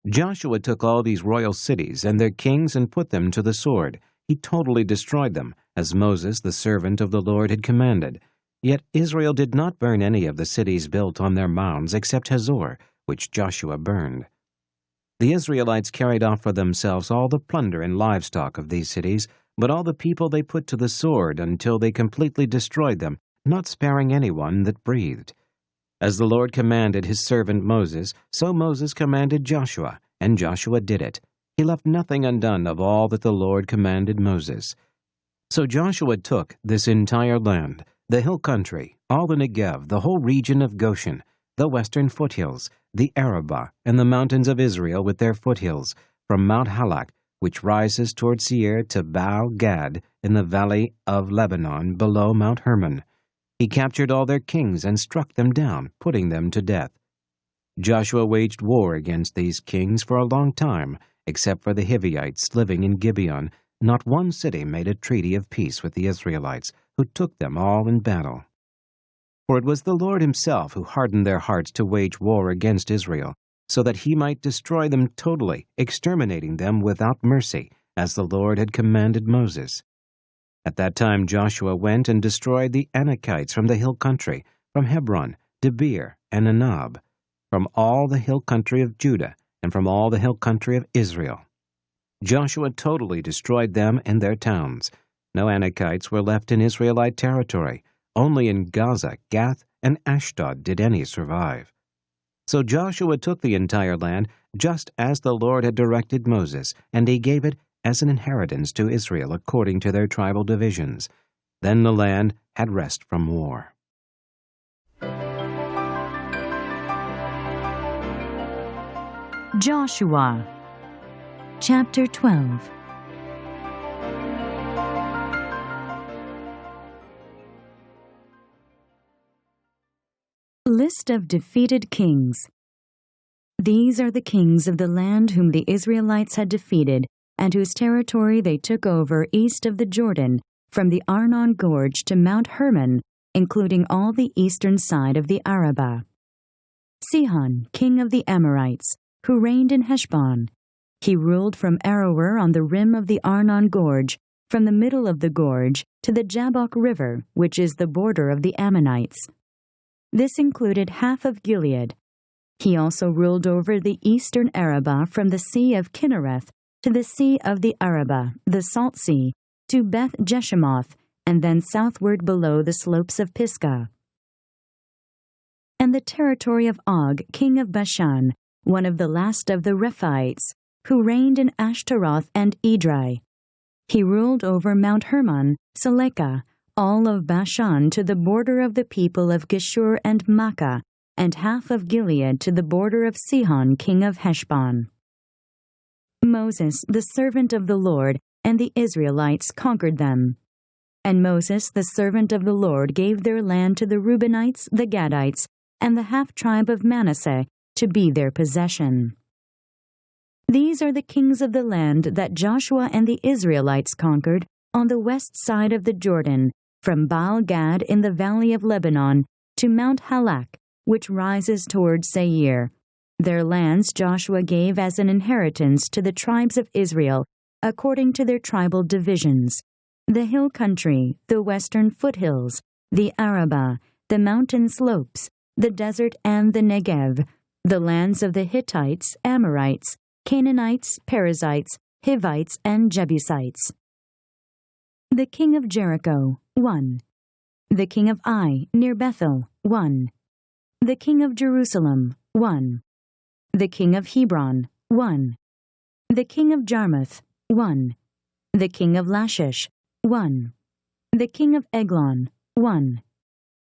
Joshua took all these royal cities and their kings and put them to the sword. He totally destroyed them, as Moses, the servant of the Lord, had commanded. Yet Israel did not burn any of the cities built on their mounds except Hazor, which Joshua burned. The Israelites carried off for themselves all the plunder and livestock of these cities, but all the people they put to the sword until they completely destroyed them, not sparing anyone that breathed. As the Lord commanded his servant Moses, so Moses commanded Joshua, and Joshua did it. He left nothing undone of all that the Lord commanded Moses. So Joshua took this entire land, the hill country, all the Negev, the whole region of Goshen, the western foothills, the Arabah, and the mountains of Israel with their foothills, from Mount Halak, which rises toward Seir, to Baal-Gad in the valley of Lebanon below Mount Hermon. He captured all their kings and struck them down, putting them to death. Joshua waged war against these kings for a long time, except for the Hivites living in Gibeon. Not one city made a treaty of peace with the Israelites, who took them all in battle. For it was the Lord himself who hardened their hearts to wage war against Israel, so that he might destroy them totally, exterminating them without mercy, as the Lord had commanded Moses. At that time Joshua went and destroyed the Anakites from the hill country, from Hebron, Debir, and Anab, from all the hill country of Judah, and from all the hill country of Israel. Joshua totally destroyed them and their towns. No Anakites were left in Israelite territory. Only in Gaza, Gath, and Ashdod did any survive. So Joshua took the entire land, just as the Lord had directed Moses, and he gave it as an inheritance to Israel according to their tribal divisions. Then the land had rest from war. Joshua, chapter 12. List of defeated kings. These are the kings of the land whom the Israelites had defeated, and whose territory they took over east of the Jordan, from the Arnon Gorge to Mount Hermon, including all the eastern side of the Arabah. Sihon, king of the Amorites, who reigned in Heshbon. He ruled from Aroer on the rim of the Arnon Gorge, from the middle of the gorge to the Jabbok River, which is the border of the Ammonites. This included half of Gilead. He also ruled over the eastern Arabah from the Sea of Kinnereth to the Sea of the Arabah, the Salt Sea, to Beth Jeshimoth, and then southward below the slopes of Pisgah. And the territory of Og, king of Bashan, one of the last of the Rephaites, who reigned in Ashtaroth and Edrei. He ruled over Mount Hermon, Selekah, all of Bashan to the border of the people of Geshur and Makkah, and half of Gilead to the border of Sihon, king of Heshbon. Moses, the servant of the Lord, and the Israelites conquered them. And Moses, the servant of the Lord, gave their land to the Reubenites, the Gadites, and the half-tribe of Manasseh to be their possession. These are the kings of the land that Joshua and the Israelites conquered on the west side of the Jordan, from Baal-Gad in the valley of Lebanon to Mount Halak, which rises toward Seir. Their lands Joshua gave as an inheritance to the tribes of Israel, according to their tribal divisions: the hill country, the western foothills, the Arabah, the mountain slopes, the desert and the Negev, the lands of the Hittites, Amorites, Canaanites, Perizzites, Hivites, and Jebusites. The king of Jericho, 1. The king of Ai, near Bethel, 1. The king of Jerusalem, 1. The king of Hebron, 1. The king of Jarmuth, 1. The king of Lachish, 1. The king of Eglon, 1.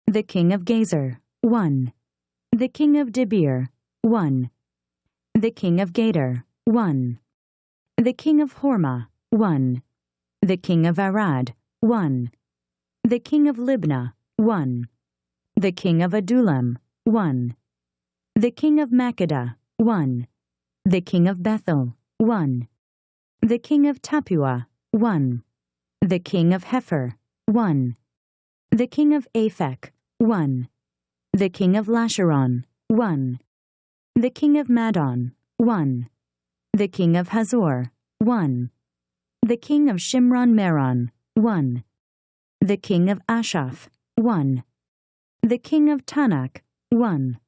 The king of Gezer, 1. The king of Debir, 1. The king of Gader, 1. The king of Hormah, 1. The king of Arad, 1. The king of Libnah, 1. The king of Adullam, 1. The king of Makkedah, 1. The king of Bethel, 1. The king of Tappuah, 1. The king of Hepher, 1. The king of Aphek, 1. The king of Lasharon, 1. The king of Madon, 1. The king of Hazor, 1. The king of Shimron-Meron, 1. The king of Ashaph, 1. The king of Tanakh, 1.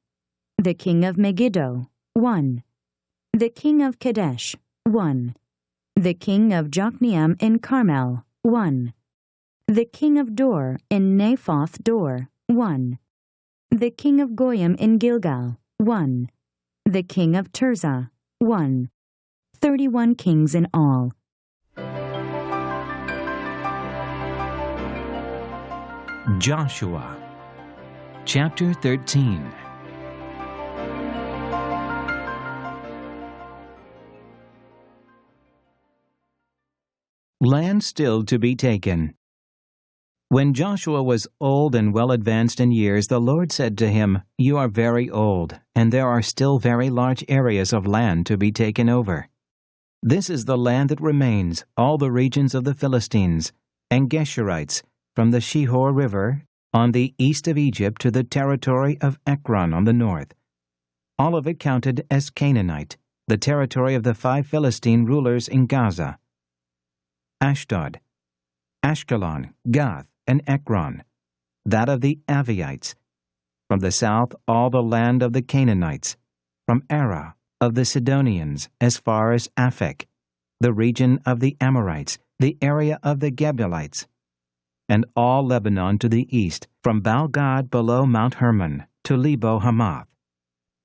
The king of Megiddo, 1. The king of Kadesh, 1. The king of Jokneam in Carmel, 1. The king of Dor in Naphoth Dor, 1. The king of Goyim in Gilgal, 1. The king of Tirzah, 1. 31 kings in all. Joshua, chapter 13. Land still to be taken. When Joshua was old and well advanced in years, the Lord said to him, "You are very old, and there are still very large areas of land to be taken over. This is the land that remains, all the regions of the Philistines, and Geshurites, from the Shihor River on the east of Egypt to the territory of Ekron on the north. All of it counted as Canaanite, the territory of the 5 Philistine rulers in Gaza. Ashdod, Ashkelon, Gath, and Ekron, that of the Avites. From the south, all the land of the Canaanites. From Arah, of the Sidonians, as far as Aphek, the region of the Amorites, the area of the Gibeonites, and all Lebanon to the east, from Baal-gad below Mount Hermon to Lebo-hamath.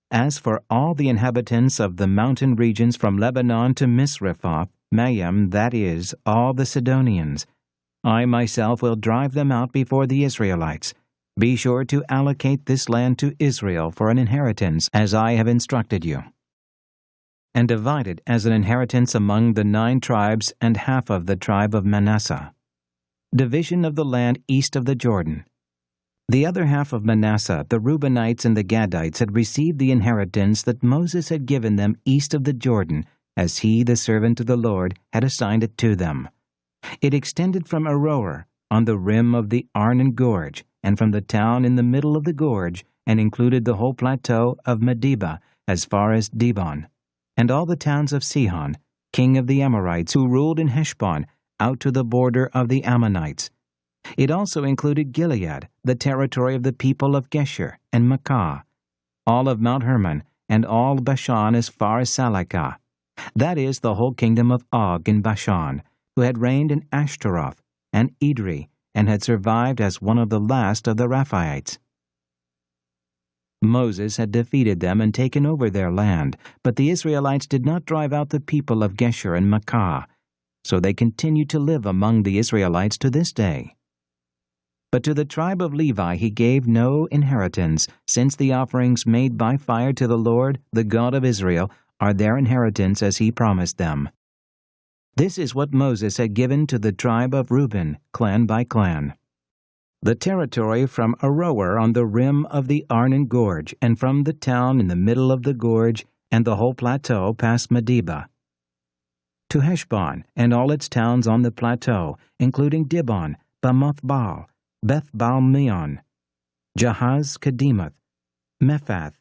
As for all the inhabitants of the mountain regions from Lebanon to Misrephoth, Maim, that is, all the Sidonians, I myself will drive them out before the Israelites. Be sure to allocate this land to Israel for an inheritance, as I have instructed you. And divide it as an inheritance among the 9 tribes and half of the tribe of Manasseh. Division of the land east of the Jordan. The other half of Manasseh, the Reubenites and the Gadites, had received the inheritance that Moses had given them east of the Jordan, as he, the servant of the Lord, had assigned it to them. It extended from Aroer, on the rim of the Arnon Gorge, and from the town in the middle of the gorge, and included the whole plateau of Medeba, as far as Dibon, and all the towns of Sihon, king of the Amorites, who ruled in Heshbon, out to the border of the Ammonites. It also included Gilead, the territory of the people of Geshur and Maacah, all of Mount Hermon, and all Bashan as far as Salakah, that is, the whole kingdom of Og in Bashan, who had reigned in Ashtaroth and Edrei, and had survived as one of the last of the Rephaites. Moses had defeated them and taken over their land, but the Israelites did not drive out the people of Geshur and Maacah, so they continue to live among the Israelites to this day. But to the tribe of Levi he gave no inheritance, since the offerings made by fire to the Lord, the God of Israel, are their inheritance as he promised them. This is what Moses had given to the tribe of Reuben, clan by clan. The territory from Aroer on the rim of the Arnon Gorge, and from the town in the middle of the gorge, and the whole plateau past Medeba, to Heshbon, and all its towns on the plateau, including Dibon, Bamoth-baal, Beth-baal-meon, Jahaz-Kedemoth, Mephath,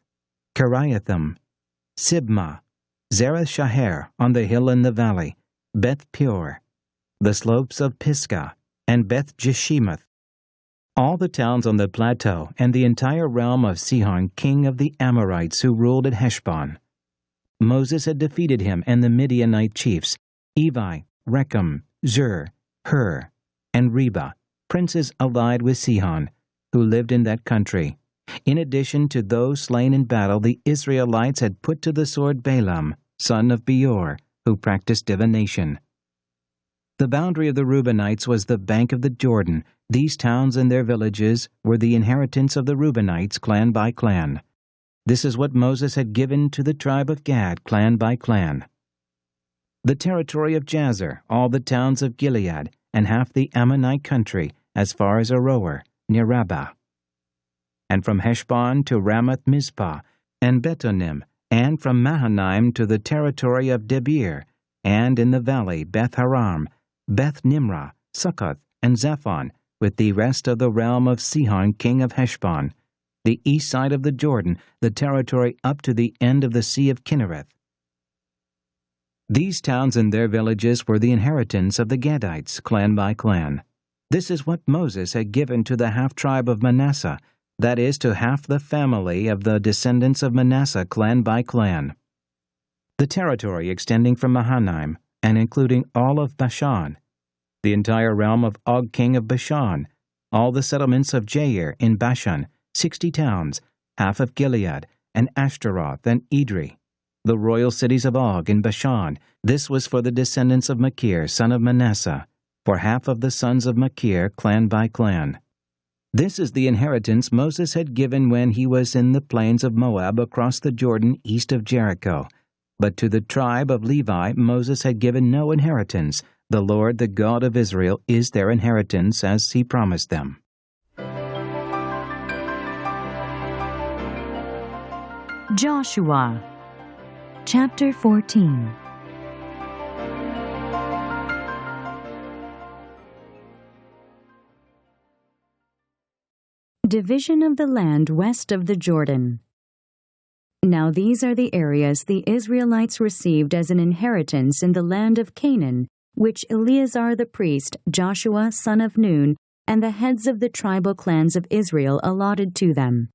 Kiriathim, Sibmah, Zareth-shaher on the hill in the valley, Beth-peor, the slopes of Pisgah, and Beth-jeshemoth, all the towns on the plateau, and the entire realm of Sihon, king of the Amorites, who ruled at Heshbon. Moses had defeated him and the Midianite chiefs, Evi, Rechem, Zur, Hur, and Reba, princes allied with Sihon, who lived in that country. In addition to those slain in battle, the Israelites had put to the sword Balaam, son of Beor, who practiced divination. The boundary of the Reubenites was the bank of the Jordan. These towns and their villages were the inheritance of the Reubenites, clan by clan. This is what Moses had given to the tribe of Gad, clan by clan. The territory of Jazer, all the towns of Gilead, and half the Ammonite country, as far as Aroer, near Rabbah. And from Heshbon to Ramath-mizpah, and Betonim, and from Mahanaim to the territory of Debir, and in the valley Beth-haram, Beth-nimrah, Succoth, and Zephon, with the rest of the realm of Sihon, king of Heshbon, the east side of the Jordan, the territory up to the end of the Sea of Kinnereth. These towns and their villages were the inheritance of the Gadites, clan by clan. This is what Moses had given to the half-tribe of Manasseh, that is, to half the family of the descendants of Manasseh, clan by clan. The territory extending from Mahanaim, and including all of Bashan, the entire realm of Og king of Bashan, all the settlements of Jair in Bashan, 60 towns, half of Gilead, and Ashtaroth and Edrei, the royal cities of Og in Bashan. This was for the descendants of Machir, son of Manasseh, for half of the sons of Machir, clan by clan. This is the inheritance Moses had given when he was in the plains of Moab across the Jordan east of Jericho. But to the tribe of Levi Moses had given no inheritance. The Lord, the God of Israel, is their inheritance, as he promised them. Joshua, chapter 14. Division of the land west of the Jordan. Now these are the areas the Israelites received as an inheritance in the land of Canaan, which Eleazar the priest, Joshua son of Nun, and the heads of the tribal clans of Israel allotted to them.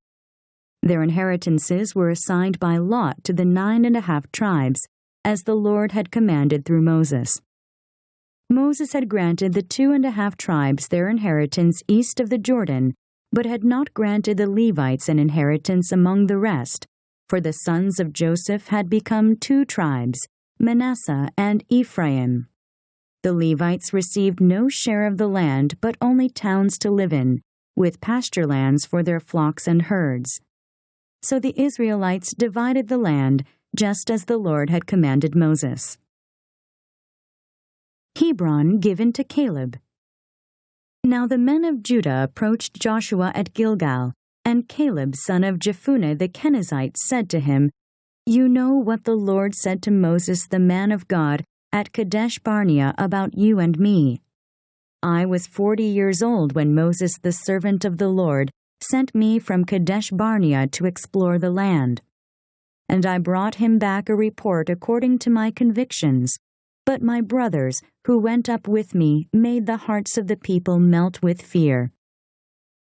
Their inheritances were assigned by lot to the 9.5 tribes, as the Lord had commanded through Moses. Moses had granted the 2.5 tribes their inheritance east of the Jordan, but had not granted the Levites an inheritance among the rest, for the sons of Joseph had become 2 tribes, Manasseh and Ephraim. The Levites received no share of the land, but only towns to live in, with pasture lands for their flocks and herds. So the Israelites divided the land, just as the Lord had commanded Moses. Hebron given to Caleb. Now the men of Judah approached Joshua at Gilgal, and Caleb son of Jephunneh the Kenizzite said to him, "You know what the Lord said to Moses the man of God at Kadesh Barnea about you and me. I was 40 years old when Moses the servant of the Lord sent me from Kadesh Barnea to explore the land. And I brought him back a report according to my convictions. But my brothers, who went up with me, made the hearts of the people melt with fear.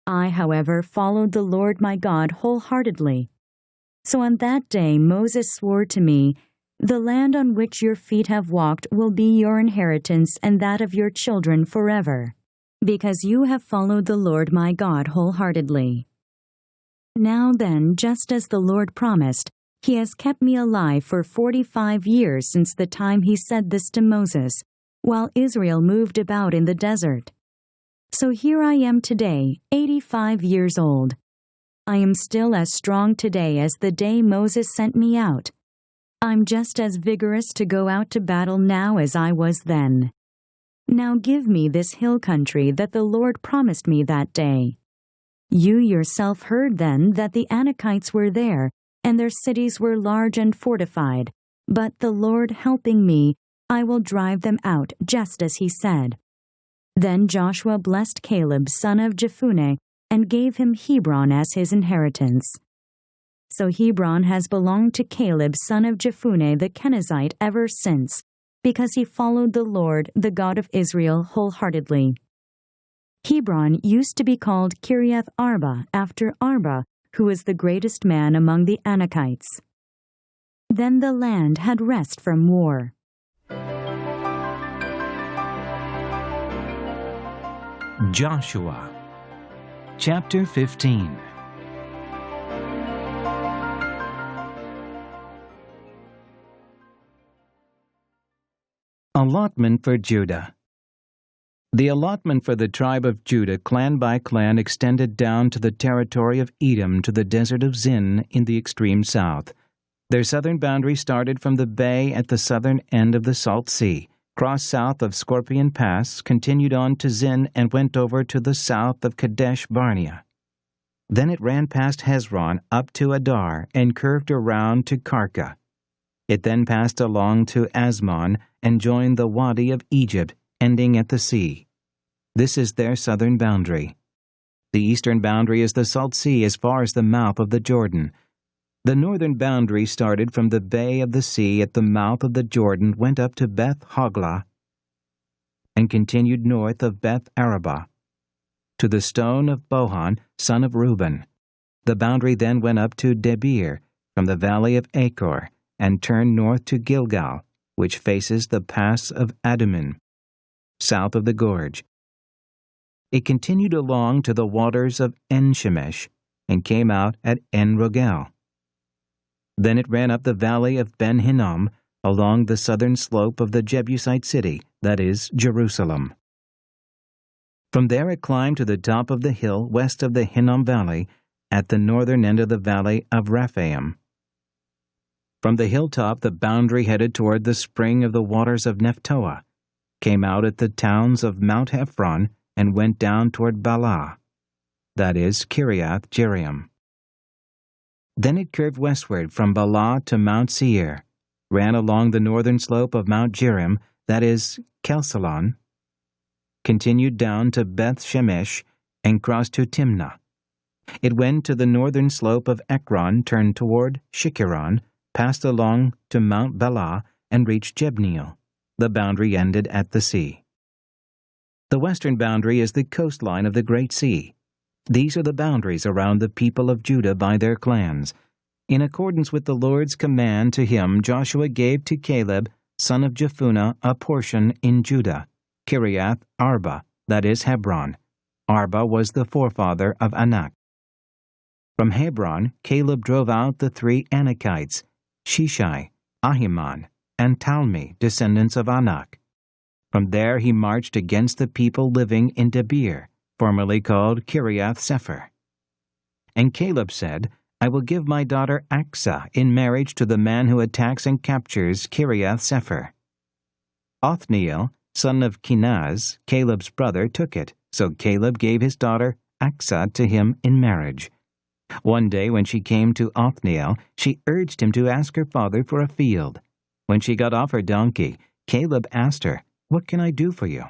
I, however, followed the Lord my God wholeheartedly. So on that day Moses swore to me, 'The land on which your feet have walked will be your inheritance and that of your children forever, because you have followed the Lord my God wholeheartedly.' Now then, just as the Lord promised, he has kept me alive for 45 years since the time he said this to Moses, while Israel moved about in the desert. So here I am today, 85 years old. I am still as strong today as the day Moses sent me out. I'm just as vigorous to go out to battle now as I was then. Now give me this hill country that the Lord promised me that day. You yourself heard then that the Anakites were there, and their cities were large and fortified, but the Lord helping me, I will drive them out, just as he said." Then Joshua blessed Caleb son of Jephunneh, and gave him Hebron as his inheritance. So Hebron has belonged to Caleb son of Jephunneh the Kenizzite ever since, because he followed the Lord, the God of Israel, wholeheartedly. Hebron used to be called Kiriath Arba, after Arba, who was the greatest man among the Anakites. Then the land had rest from war. Joshua, chapter 15. Allotment for Judah. The allotment for the tribe of Judah, clan by clan, extended down to the territory of Edom to the desert of Zin in the extreme south. Their southern boundary started from the bay at the southern end of the Salt Sea, crossed south of Scorpion Pass, continued on to Zin, and went over to the south of Kadesh Barnea. Then it ran past Hezron up to Adar and curved around to Karka. It then passed along to Asmon and joined the Wadi of Egypt, ending at the sea. This is their southern boundary. The eastern boundary is the Salt Sea as far as the mouth of the Jordan. The northern boundary started from the bay of the sea at the mouth of the Jordan, went up to Beth Hoglah, and continued north of Beth Arabah, to the stone of Bohan, son of Reuben. The boundary then went up to Debir, from the valley of Achor, and turned north to Gilgal, which faces the pass of Adummim, south of the gorge. It continued along to the waters of En-Shemesh, and came out at En-Rogel. Then it ran up the valley of Ben Hinnom, along the southern slope of the Jebusite city, that is, Jerusalem. From there it climbed to the top of the hill west of the Hinnom Valley, at the northern end of the valley of Rephaim. From the hilltop the boundary headed toward the spring of the waters of Nephtoah, came out at the towns of Mount Ephron, and went down toward Baalah, that is, Kiriath Jearim. Then it curved westward from Baalah to Mount Seir, ran along the northern slope of Mount Jearim, that is, Kelsalon, continued down to Beth Shemesh, and crossed to Timnah. It went to the northern slope of Ekron, turned toward Shikkeron, passed along to Mount Baalah, and reached Jebneel. The boundary ended at the sea. The western boundary is the coastline of the Great Sea. These are the boundaries around the people of Judah by their clans. In accordance with the Lord's command to him, Joshua gave to Caleb, son of Jephunneh, a portion in Judah, Kiriath Arba, that is Hebron. Arba was the forefather of Anak. From Hebron, Caleb drove out the 3 Anakites, Shishai, Ahiman, and Talmi, descendants of Anak. From there he marched against the people living in Debir, formerly called Kiriath Sepher. And Caleb said, I will give my daughter Aksah in marriage to the man who attacks and captures Kiriath Sepher. Othniel, son of Kenaz, Caleb's brother, took it, so Caleb gave his daughter Aksah to him in marriage. One day when she came to Othniel, she urged him to ask her father for a field. When she got off her donkey, Caleb asked her, What can I do for you?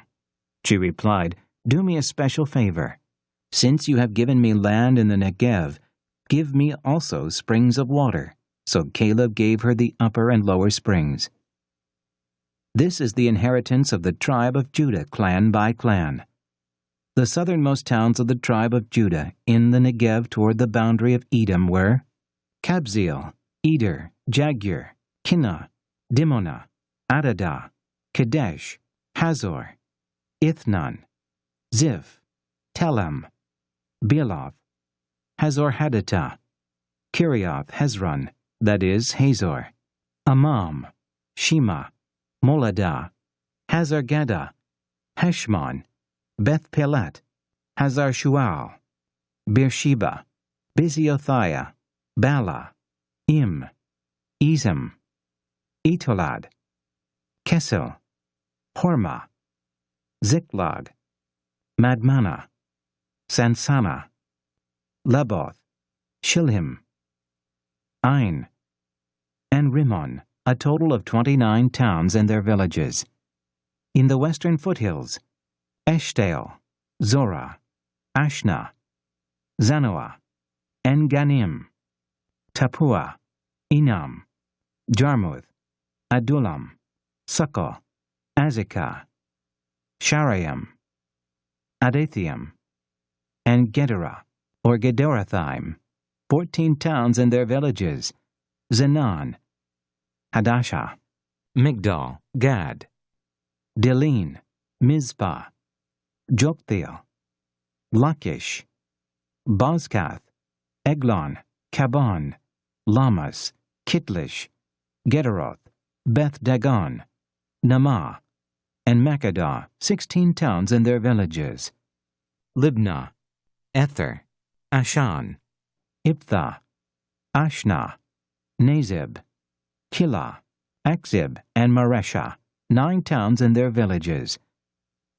She replied, Do me a special favor. Since you have given me land in the Negev, give me also springs of water. So Caleb gave her the upper and lower springs. This is the inheritance of the tribe of Judah, clan by clan. The southernmost towns of the tribe of Judah in the Negev toward the boundary of Edom were Kabzeel, Eder, Jagur, Kinnah, Dimonah, Adadah, Kadesh, Hazor, Ithnan, Ziph, Telem, Bealoth, Hazor-Hadattah, Kiriath Hezron, that is, Hazor, Amam, Shema, Moladah, Hazar-Gaddah, Heshmon, Beth-Pelet, Hazar-Shual, Beersheba, Biziothia, Bala, Im, Ezem, Etolad, Kesel, Hormah, Ziklag, Madmanah, Sansana, Leboth, Shilhim, Ain, and Rimmon, a total of 29 towns and their villages. In the western foothills, Eshtaol, Zorah, Ashna, Zanoah, En-Ganim, Tappuah, Enam, Jarmuth, Adullam, Succoth, Azekah, Sharaim, Adathaim, and Gederah, or Gedorathaim, 14 towns and their villages, Zenon, Hadashah, Migdal, Gad, Delin, Mizpah, Joktheel, Lachish, Bozkath, Eglon, Kabon, Lamas, Kitlish, Gederoth, Beth Dagon, Namah, and Makkedah, 16 towns and their villages, Libnah, Ether, Ashan, Ipthah, Ashna, Nazib, Kilah, Akzib, and Mareshah, 9 towns and their villages.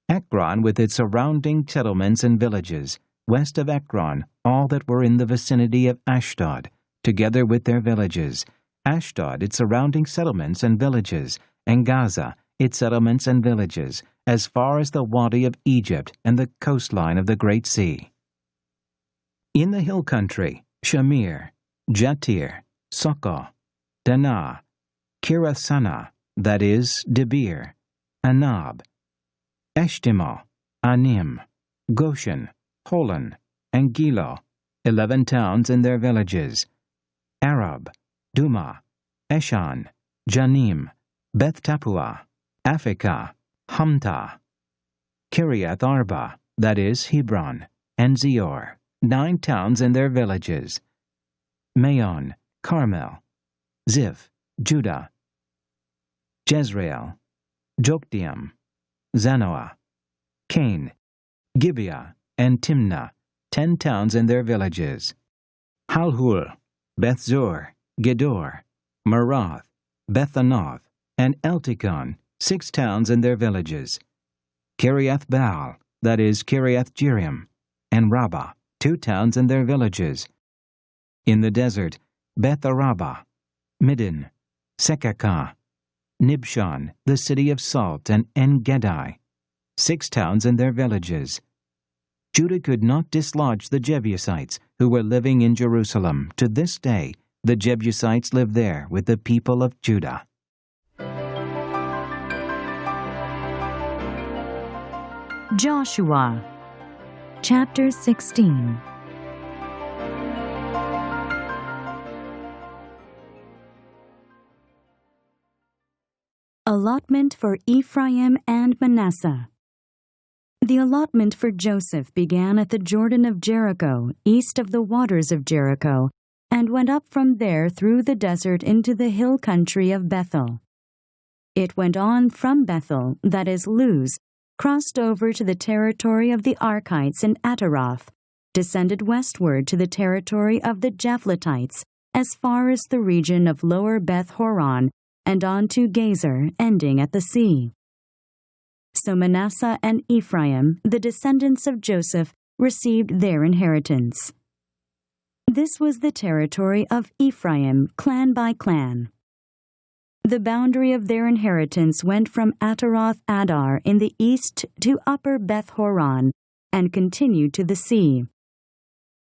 Ekron with its surrounding settlements and villages, west of Ekron, all that were in the vicinity of Ashdod, together with their villages, Ashdod its surrounding settlements and villages, and Gaza its settlements and villages, as far as the Wadi of Egypt and the coastline of the Great Sea. In the hill country, Shamir, Jatir, Sokoh, Danah, Kirath-Sanah, that is, Debir, Anab, Eshtemoh, Anim, Goshen, Holon, and Gilo, 11 towns and their villages, Arab, Duma, Eshan, Janim, Beth-Tappuah, Aphekah, Humtah, Kiriath Arba, that is, Hebron, and Zior, 9 towns and their villages, Maon, Carmel, Ziph, Judah, Jezreel, Jokdeam, Zanoah, Cain, Gibeah, and Timnah, 10 towns and their villages. Halhul, Bethzur, Gedor, Merath, Bethanoth, and Eltikon, 6 towns and their villages. Kiriath Baal, that is Kiriath Jearim, and Rabbah, 2 towns and their villages. In the desert, Beth Arabah, Middin, Sekakah, Nibshan, the city of salt, and En-Gedi, 6 towns and their villages. Judah could not dislodge the Jebusites, who were living in Jerusalem. To this day, the Jebusites live there with the people of Judah. Joshua, chapter 16. Allotment for Ephraim and Manasseh. The allotment for Joseph began at the Jordan of Jericho, east of the waters of Jericho, and went up from there through the desert into the hill country of Bethel. It went on from Bethel, that is Luz, crossed over to the territory of the Archites in Ataroth, descended westward to the territory of the Japhletites, as far as the region of Lower Beth Horon, and on to Gezer, ending at the sea. So Manasseh and Ephraim, the descendants of Joseph, received their inheritance. This was the territory of Ephraim, clan by clan. The boundary of their inheritance went from Ataroth Adar in the east to Upper Beth Horon, and continued to the sea.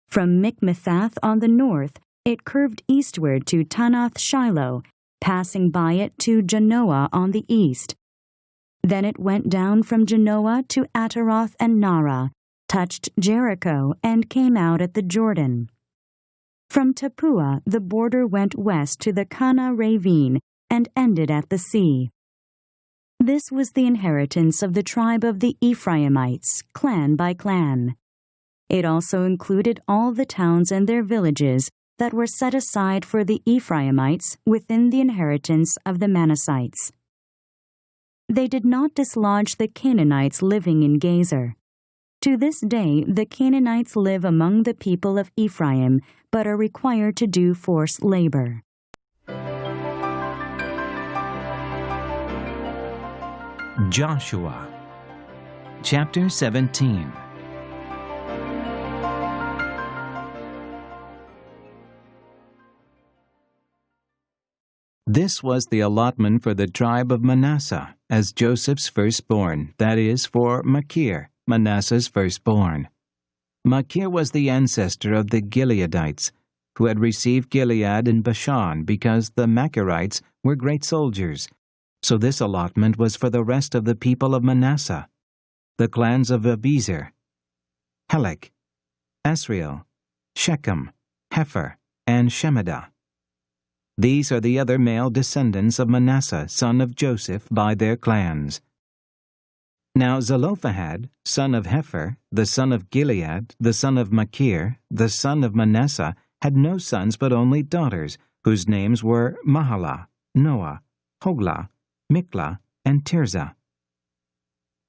From Mikmethath on the north, it curved eastward to Tanath Shiloh, passing by it to Janoah on the east. Then it went down from Janoah to Ataroth and Nara, touched Jericho, and came out at the Jordan. From Tappuah the border went west to the Kana ravine, and ended at the sea. This was the inheritance of the tribe of the Ephraimites, clan by clan. It also included all the towns and their villages that were set aside for the Ephraimites within the inheritance of the Manassites. They did not dislodge the Canaanites living in Gezer. To this day, the Canaanites live among the people of Ephraim, but are required to do forced labor. Joshua, chapter 17. This was the allotment for the tribe of Manasseh, as Joseph's firstborn, that is, for Machir, Manasseh's firstborn. Machir was the ancestor of the Gileadites, who had received Gilead and Bashan because the Machirites were great soldiers. So this allotment was for the rest of the people of Manasseh, the clans of Abiezer, Helek, Asriel, Shechem, Hepher, and Shemida. These are the other male descendants of Manasseh, son of Joseph, by their clans. Now Zelophehad, son of Hepher, the son of Gilead, the son of Machir, the son of Manasseh, had no sons but only daughters, whose names were Mahalah, Noah, Hoglah, Miklah, and Tirzah.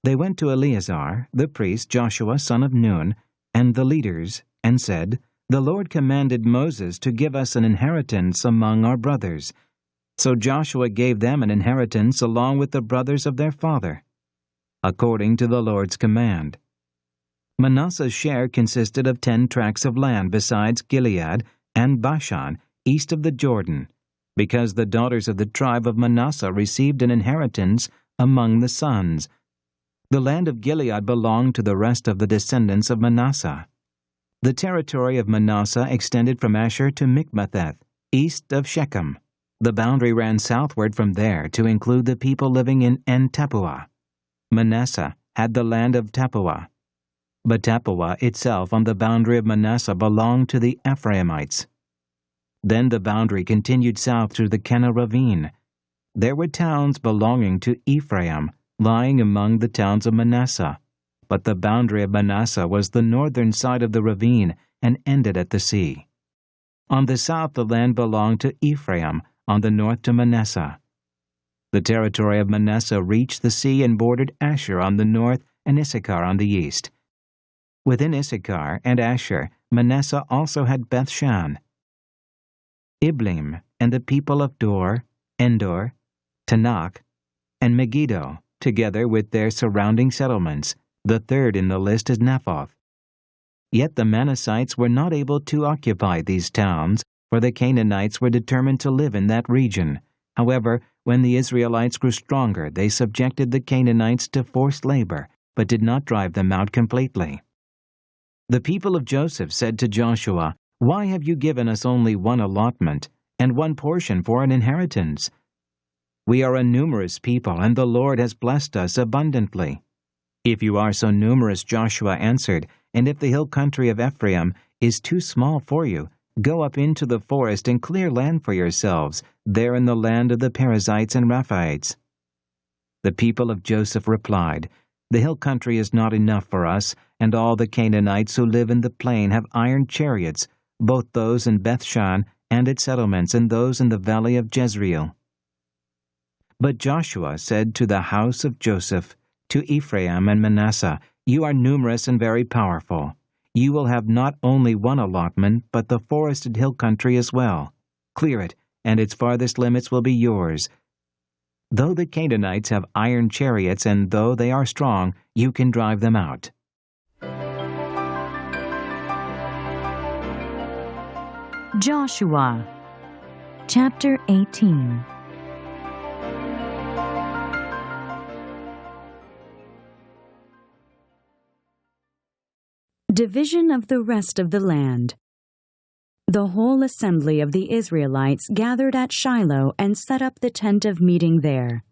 They went to Eleazar, the priest Joshua son of Nun, and the leaders, and said, "The Lord commanded Moses to give us an inheritance among our brothers." So Joshua gave them an inheritance along with the brothers of their father, according to the Lord's command. Manasseh's share consisted of 10 tracts of land besides Gilead and Bashan, east of the Jordan, because the daughters of the tribe of Manasseh received an inheritance among the sons. The land of Gilead belonged to the rest of the descendants of Manasseh. The territory of Manasseh extended from Asher to Mikmethath, east of Shechem. The boundary ran southward from there to include the people living in En-Tappuah. Manasseh had the land of Tappuah, but Tappuah itself on the boundary of Manasseh belonged to the Ephraimites. Then the boundary continued south through the Kana ravine. There were towns belonging to Ephraim, lying among the towns of Manasseh, but the boundary of Manasseh was the northern side of the ravine and ended at the sea. On the south the land belonged to Ephraim, on the north to Manasseh. The territory of Manasseh reached the sea and bordered Asher on the north and Issachar on the east. Within Issachar and Asher, Manasseh also had Bethshan, Iblim, and the people of Dor, Endor, Tanakh, and Megiddo, together with their surrounding settlements. The third in the list is Naphoth. Yet the Manassites were not able to occupy these towns, for the Canaanites were determined to live in that region. However, when the Israelites grew stronger, they subjected the Canaanites to forced labor, but did not drive them out completely. The people of Joseph said to Joshua, "Why have you given us only one allotment, and one portion for an inheritance? We are a numerous people, and the Lord has blessed us abundantly." "If you are so numerous," Joshua answered, "and if the hill country of Ephraim is too small for you, go up into the forest and clear land for yourselves, there in the land of the Perizzites and Rephaites." The people of Joseph replied, "The hill country is not enough for us, and all the Canaanites who live in the plain have iron chariots, both those in Bethshan and its settlements, and those in the valley of Jezreel." But Joshua said to the house of Joseph, to Ephraim and Manasseh, "You are numerous and very powerful. You will have not only one allotment, but the forested hill country as well. Clear it, and its farthest limits will be yours. Though the Canaanites have iron chariots, and though they are strong, you can drive them out." Joshua, chapter 18. Division of the rest of the land. The whole assembly of the Israelites gathered at Shiloh and set up the tent of meeting there.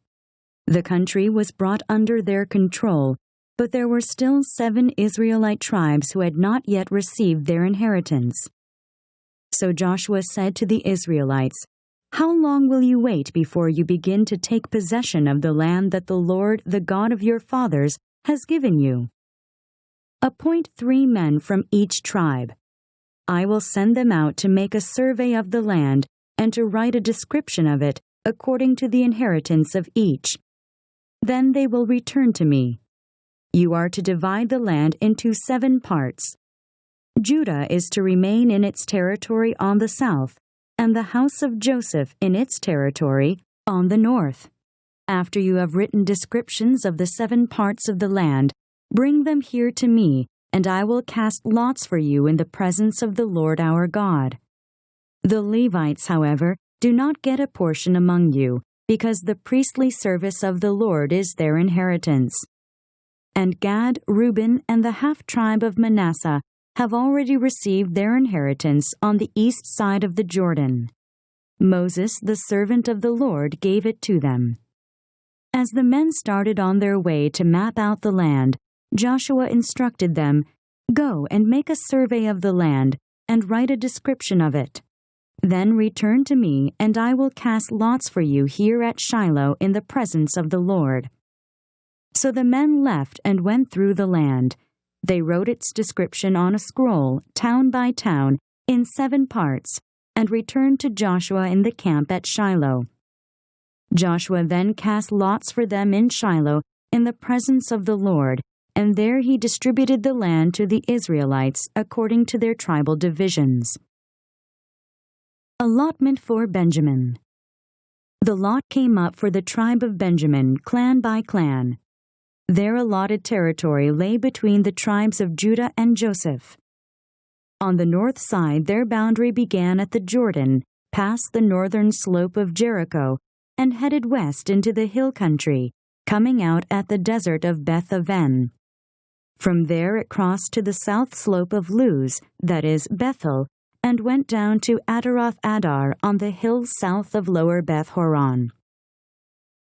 The country was brought under their control, but there were still 7 Israelite tribes who had not yet received their inheritance. So Joshua said to the Israelites, "How long will you wait before you begin to take possession of the land that the Lord, the God of your fathers, has given you? Appoint 3 men from each tribe. I will send them out to make a survey of the land and to write a description of it according to the inheritance of each. Then they will return to me. You are to divide the land into 7 parts. Judah is to remain in its territory on the south, and the house of Joseph in its territory on the north. After you have written descriptions of the 7 parts of the land, bring them here to me, and I will cast lots for you in the presence of the Lord our God. The Levites, however, do not get a portion among you, because the priestly service of the Lord is their inheritance. And Gad, Reuben, and the half-tribe of Manasseh have already received their inheritance on the east side of the Jordan. Moses, the servant of the Lord, gave it to them." As the men started on their way to map out the land, Joshua instructed them, "Go and make a survey of the land, and write a description of it. Then return to me, and I will cast lots for you here at Shiloh in the presence of the Lord." So the men left and went through the land. They wrote its description on a scroll, town by town, in 7 parts, and returned to Joshua in the camp at Shiloh. Joshua then cast lots for them in Shiloh in the presence of the Lord, and there he distributed the land to the Israelites according to their tribal divisions. Allotment for Benjamin. The lot came up for the tribe of Benjamin, clan by clan. Their allotted territory lay between the tribes of Judah and Joseph. On the north side, their boundary began at the Jordan, past the northern slope of Jericho, and headed west into the hill country, coming out at the desert of Beth-aven. From there it crossed to the south slope of Luz, that is, Bethel, and went down to Adaroth-adar on the hill south of lower Beth-horon.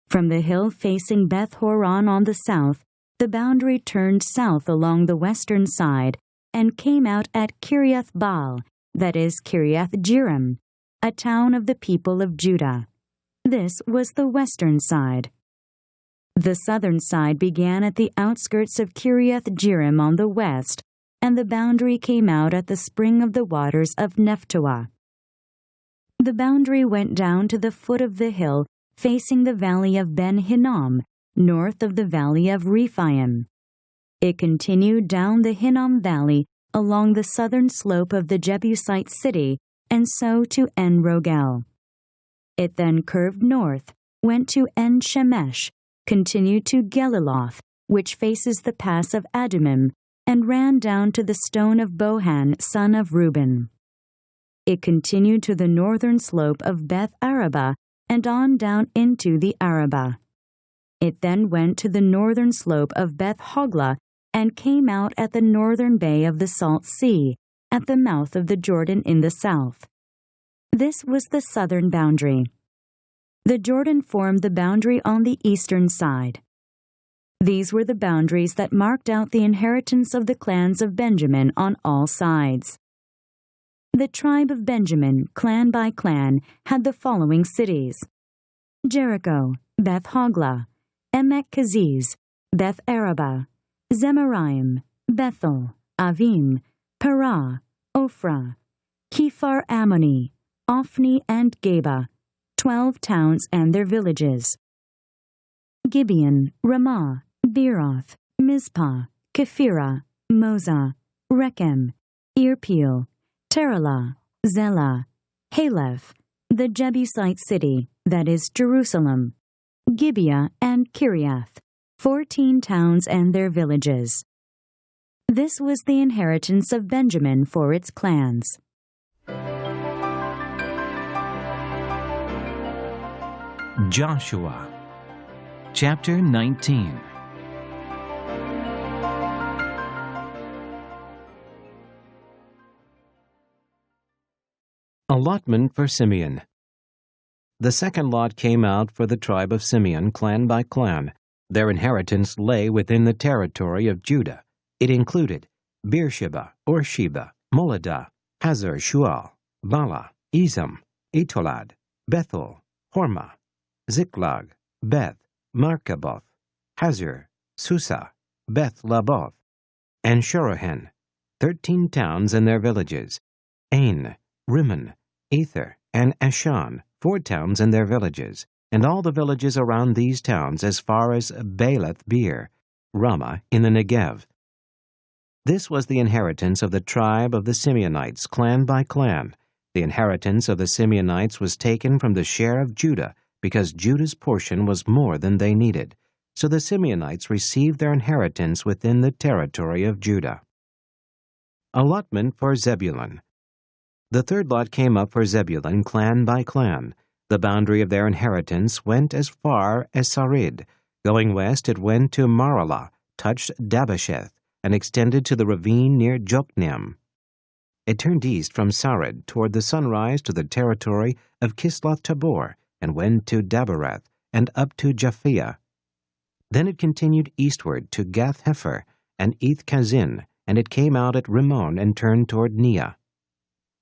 From the hill facing Beth-horon on the south, the boundary turned south along the western side and came out at Kiriath-baal, that is, Kiriath-jearim, a town of the people of Judah. This was the western side. The southern side began at the outskirts of Kiriath-jearim on the west, and the boundary came out at the spring of the waters of Nephtoah. The boundary went down to the foot of the hill facing the valley of Ben-Hinnom, north of the valley of Rephaim. It continued down the Hinnom Valley along the southern slope of the Jebusite city and so to En-Rogel. It then curved north, went to En-Shemesh, continued to Geliloth, which faces the pass of Adumim, and ran down to the stone of Bohan, son of Reuben. It continued to the northern slope of Beth-Araba and on down into the Araba. It then went to the northern slope of Beth-Hoglah and came out at the northern bay of the Salt Sea, at the mouth of the Jordan in the south. This was the southern boundary. The Jordan formed the boundary on the eastern side. These were the boundaries that marked out the inheritance of the clans of Benjamin on all sides. The tribe of Benjamin, clan by clan, had the following cities: Jericho, Beth-Hoglah, Emek-Keziz, Beth-Araba, Zemaraim, Bethel, Avim, Parah, Ophrah, Kephar-Ammoni, Ophni and Geba, 12 towns and their villages. Gibeon, Ramah, Beeroth, Mizpah, Kephirah, Moza, Rechem, Irpeel, Teralah, Zelah, Haleph, the Jebusite city, that is Jerusalem, Gibeah and Kiriath, 14 towns and their villages. This was the inheritance of Benjamin for its clans. Joshua, chapter 19. Allotment for Simeon. The second lot came out for the tribe of Simeon, clan by clan. Their inheritance lay within the territory of Judah. It included Beersheba, or Sheba, Moladah, Hazar Shual, Bala, Ezam, Etolad, Bethel, Hormah, Ziklag, Beth, Markaboth, Hazar, Susa, Beth Laboth, and Shorohen, 13 towns and their villages, Ain, Rimmon, Ether, and Ashan, 4 towns and their villages, and all the villages around these towns as far as Baalath-beer, Ramah in the Negev. This was the inheritance of the tribe of the Simeonites, clan by clan. The inheritance of the Simeonites was taken from the share of Judah, because Judah's portion was more than they needed. So the Simeonites received their inheritance within the territory of Judah. Allotment for Zebulun. The third lot came up for Zebulun, clan by clan. The boundary of their inheritance went as far as Sarid. Going west, it went to Maralah, touched Dabbesheth, and extended to the ravine near Jokneam. It turned east from Sarid toward the sunrise to the territory of Kisloth-Tabor, and went to Dabereth, and up to Japhia. Then it continued eastward to Gath-Hepher and Eth-Kazin, and it came out at Rimmon and turned toward Neah.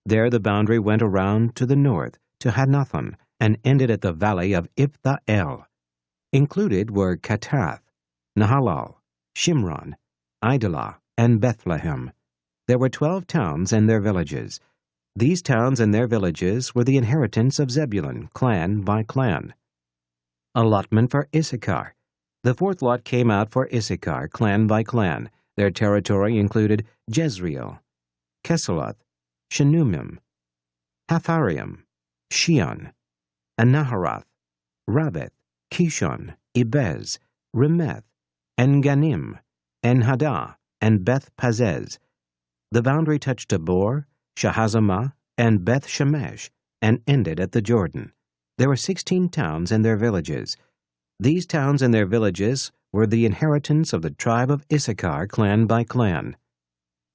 There the boundary went around to the north, to Hanathon, and ended at the valley of Iphtha-El. Included were Katath, Nahalal, Shimron, Idalah, and Bethlehem. There were 12 towns and their villages. These towns and their villages were the inheritance of Zebulun, clan by clan. Allotment for Issachar. The fourth lot came out for Issachar, clan by clan. Their territory included Jezreel, Kesuloth, Shenumim, Hapharaim, Shion, Anaharath, Rabbith, Kishon, Ibez, Remeth, En-Ganim, En-Hadah, and Beth-Pazez. The boundary touched Tabor, Shahazamah, and Beth-Shemesh, and ended at the Jordan. There were 16 towns and their villages. These towns and their villages were the inheritance of the tribe of Issachar, clan by clan.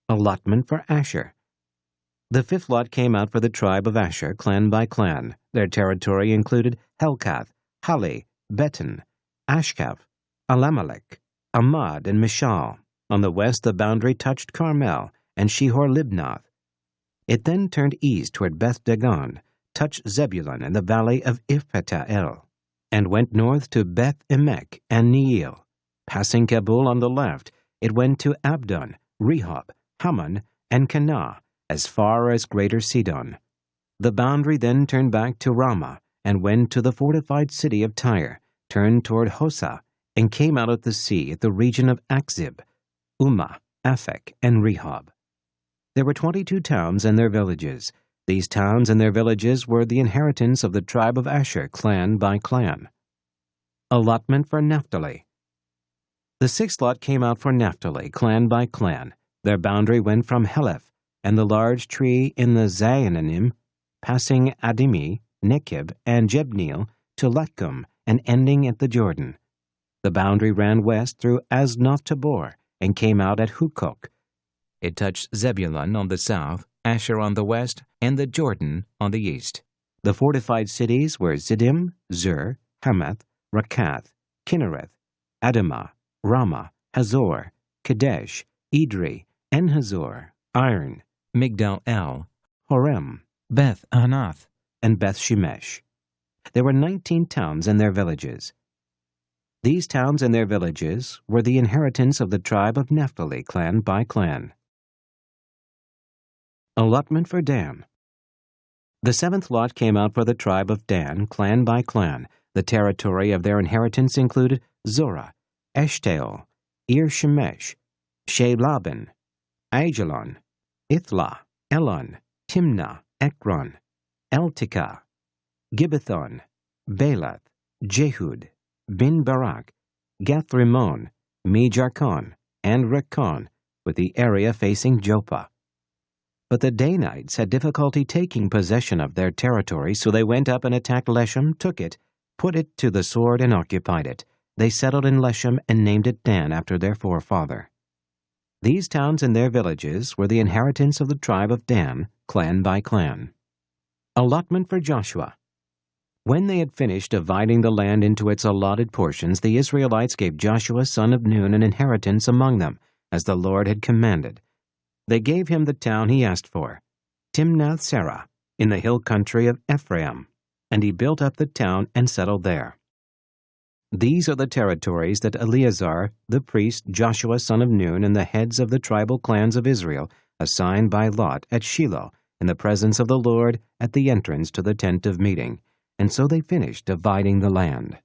Allotment for Asher. The fifth lot came out for the tribe of Asher, clan by clan. Their territory included Helkath, Hali, Beton, Ashkaf, Alamelech, Amad, and Mishal. On the west the boundary touched Carmel and Shihor-Libnath. It then turned east toward Beth-Dagon, touched Zebulun and the valley of Iphtah-El, and went north to Beth-Emek and Neiel. Passing Kabul on the left, it went to Abdon, Rehob, Hammon, and Kanah, as far as Greater Sidon. The boundary then turned back to Ramah and went to the fortified city of Tyre, turned toward Hosah, and came out at the sea at the region of Achzib, Ummah, Aphek, and Rehab. There were 22 towns and their villages. These towns and their villages were the inheritance of the tribe of Asher, clan by clan. Allotment for Naphtali. The sixth lot came out for Naphtali, clan by clan. Their boundary went from Heleph and the large tree in the Zaananim, passing Adimi, Nekib, and Jebneel, to Latkum, and ending at the Jordan. The boundary ran west through Aznoth Tabor, and came out at Hukok. It touched Zebulun on the south, Asher on the west, and the Jordan on the east. The fortified cities were Ziddim, Zur, Hamath, Rakath, Kinnereth, Adamah, Ramah, Hazor, Kadesh, Edrei, En-Hazor, Iron, Migdal-El, Horem, Beth-Anath, and Beth-Shemesh. There were 19 towns and their villages. These towns and their villages were the inheritance of the tribe of Naphtali, clan by clan. Allotment for Dan. The seventh lot came out for the tribe of Dan, clan by clan. The territory of their inheritance included Zorah, Eshtaol, Ir-Shemesh, Shelabin, Ajalon, Ithlah, Elon, Timnah, Ekron, Eltikah, Gibbethon, Baalath, Jehud, Bin Barak, Gath-Rimmon, Me-Jarkon, and Rekon, with the area facing Joppa. But the Danites had difficulty taking possession of their territory, so they went up and attacked Leshem, took it, put it to the sword, and occupied it. They settled in Leshem and named it Dan after their forefather. These towns and their villages were the inheritance of the tribe of Dan, clan by clan. Allotment for Joshua. When they had finished dividing the land into its allotted portions, the Israelites gave Joshua son of Nun an inheritance among them, as the Lord had commanded. They gave him the town he asked for, Timnath-Serah, in the hill country of Ephraim, and he built up the town and settled there. These are the territories that Eleazar, the priest, Joshua son of Nun, and the heads of the tribal clans of Israel assigned by lot at Shiloh, in the presence of the Lord at the entrance to the tent of meeting. And so they finished dividing the land.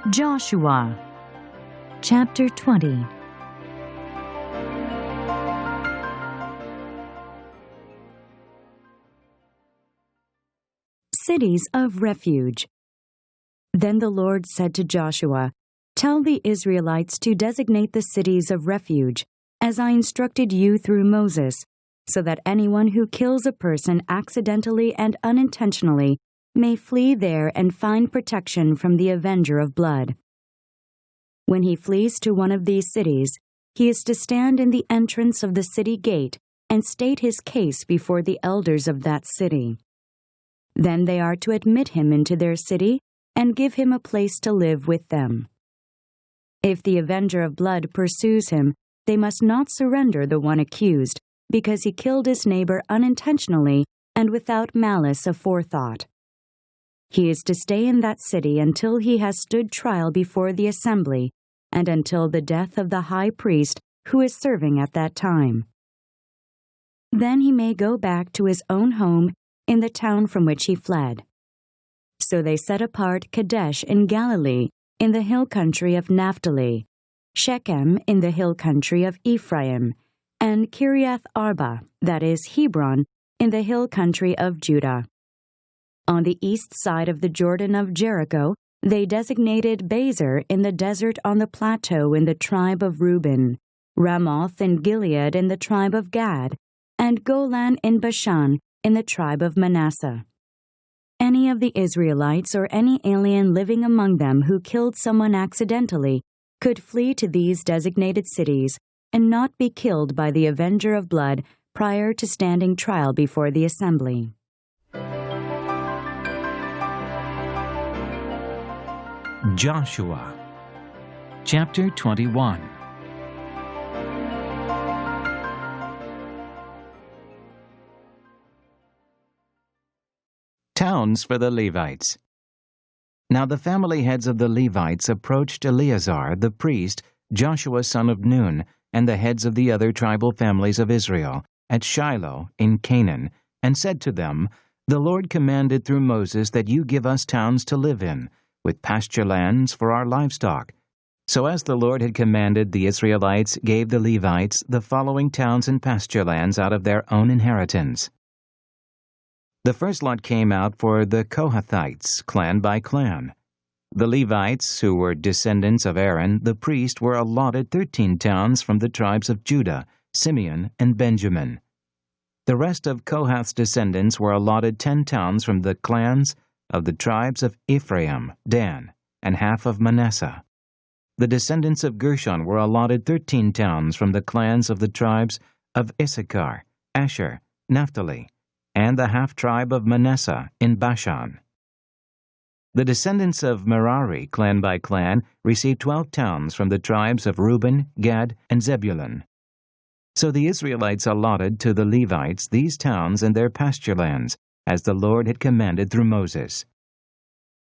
Joshua, chapter 20. Cities of Refuge. Then the Lord said to Joshua, "Tell the Israelites to designate the cities of refuge, as I instructed you through Moses, so that anyone who kills a person accidentally and unintentionally may flee there and find protection from the avenger of blood. When he flees to one of these cities, he is to stand in the entrance of the city gate and state his case before the elders of that city. Then they are to admit him into their city and give him a place to live with them. If the avenger of blood pursues him, they must not surrender the one accused, because he killed his neighbor unintentionally and without malice aforethought. He is to stay in that city until he has stood trial before the assembly, and until the death of the high priest who is serving at that time. Then he may go back to his own home in the town from which he fled." So they set apart Kadesh in Galilee, in the hill country of Naphtali, Shechem in the hill country of Ephraim, and Kiriath Arba, that is Hebron, in the hill country of Judah. On the east side of the Jordan of Jericho, they designated Bezer in the desert on the plateau in the tribe of Reuben, Ramoth in Gilead in the tribe of Gad, and Golan in Bashan in the tribe of Manasseh. Any of the Israelites or any alien living among them who killed someone accidentally could flee to these designated cities and not be killed by the avenger of blood prior to standing trial before the assembly. Joshua, chapter 21. Towns for the Levites. Now the family heads of the Levites approached Eleazar the priest, Joshua son of Nun, and the heads of the other tribal families of Israel at Shiloh in Canaan, and said to them, "The Lord commanded through Moses that you give us towns to live in, with pasture lands for our livestock." So as the Lord had commanded, the Israelites gave the Levites the following towns and pasture lands out of their own inheritance. The first lot came out for the Kohathites, clan by clan. The Levites, who were descendants of Aaron, the priest, were allotted 13 towns from the tribes of Judah, Simeon, and Benjamin. The rest of Kohath's descendants were allotted 10 towns from the clans of the tribes of Ephraim, Dan, and half of Manasseh. The descendants of Gershon were allotted 13 towns from the clans of the tribes of Issachar, Asher, Naphtali, and the half-tribe of Manasseh in Bashan. The descendants of Merari, clan by clan, received 12 towns from the tribes of Reuben, Gad, and Zebulun. So the Israelites allotted to the Levites these towns and their pasture lands, as the Lord had commanded through Moses.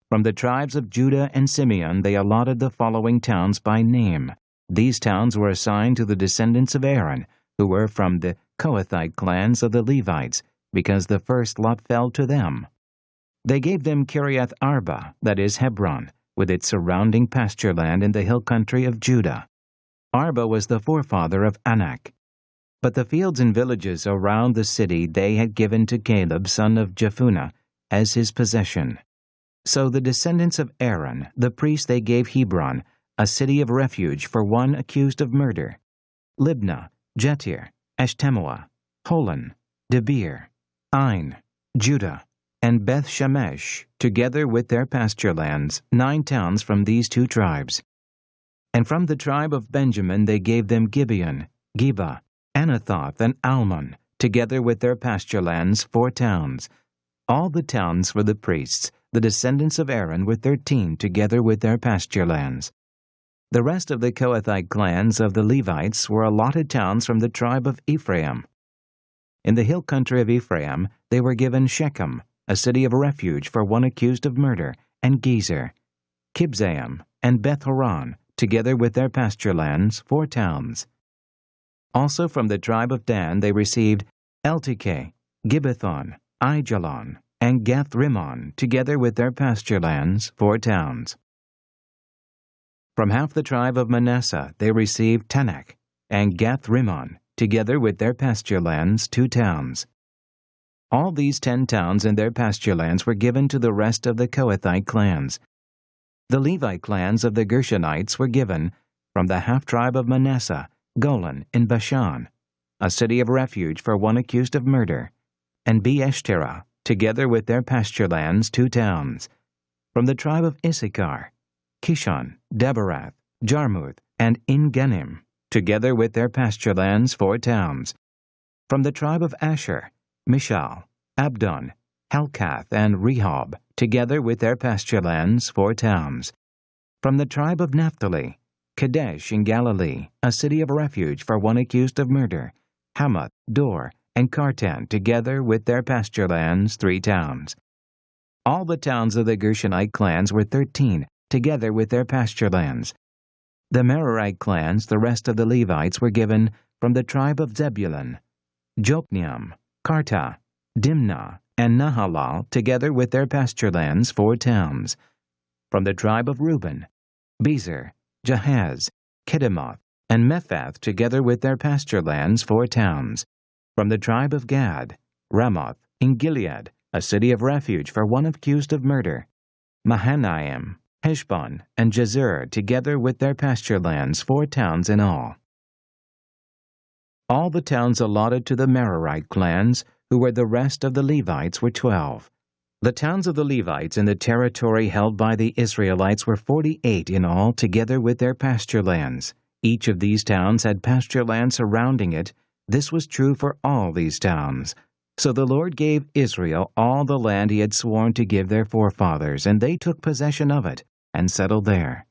From the tribes of Judah and Simeon they allotted the following towns by name. These towns were assigned to the descendants of Aaron, who were from the Kohathite clans of the Levites, because the first lot fell to them. They gave them Kiriath Arba, that is Hebron, with its surrounding pasture land in the hill country of Judah. Arba was the forefather of Anak. But the fields and villages around the city they had given to Caleb, son of Jephunneh, as his possession. So the descendants of Aaron, the priest, they gave Hebron, a city of refuge for one accused of murder, Libnah, Jatir, Eshtemoa, Holon, Debir, Ain, Judah, and Beth Shemesh, together with their pasture lands, 9 towns from these 2 tribes. And from the tribe of Benjamin they gave them Gibeon, Geba, Anathoth, and Almon, together with their pasture lands, 4 towns. All the towns for the priests, the descendants of Aaron, were 13, together with their pasture lands. The rest of the Kohathite clans of the Levites were allotted towns from the tribe of Ephraim. In the hill country of Ephraim they were given Shechem, a city of refuge for one accused of murder, and Gezer, Kibzaim, and Beth-horon, together with their pasture lands, 4 towns. Also from the tribe of Dan they received Eltekeh, Gibbethon, Aijalon, and Gath-rimmon, together with their pasture lands, 4 towns. From half the tribe of Manasseh they received Tanakh, and Gath-rimmon, together with their pasture lands, 2 towns. All these 10 towns and their pasture lands were given to the rest of the Kohathite clans. The Levite clans of the Gershonites were given, from the half-tribe of Manasseh, Golan in Bashan, a city of refuge for one accused of murder, and Beeshterah, together with their pasture lands, 2 towns. From the tribe of Issachar, Kishon, Daberath, Jarmuth, and En-gannim, together with their pasture lands, 4 towns. From the tribe of Asher, Mishal, Abdon, Helkath, and Rehab, together with their pasture lands, 4 towns. From the tribe of Naphtali, Kadesh in Galilee, a city of refuge for one accused of murder, Hamath, Dor, and Kartan, together with their pasture lands, 3 towns. All the towns of the Gershonite clans were 13, together with their pasture lands. The Merarite clans, the rest of the Levites, were given from the tribe of Zebulun, Jokneam, Karta, Dimnah, and Nahalal, together with their pasture lands, 4 towns. From the tribe of Reuben, Bezer, Jahaz, Kedemoth, and Mephath, together with their pasture lands, 4 towns. From the tribe of Gad, Ramoth in Gilead, a city of refuge for one accused of murder, Mahanaim, Heshbon, and Jazer, together with their pasture lands, 4 towns in all. All the towns allotted to the Merarite clans, who were the rest of the Levites, were 12. The towns of the Levites in the territory held by the Israelites were 48 in all, together with their pasture lands. Each of these towns had pasture land surrounding it. This was true for all these towns. So the Lord gave Israel all the land he had sworn to give their forefathers, and they took possession of it, and settled there.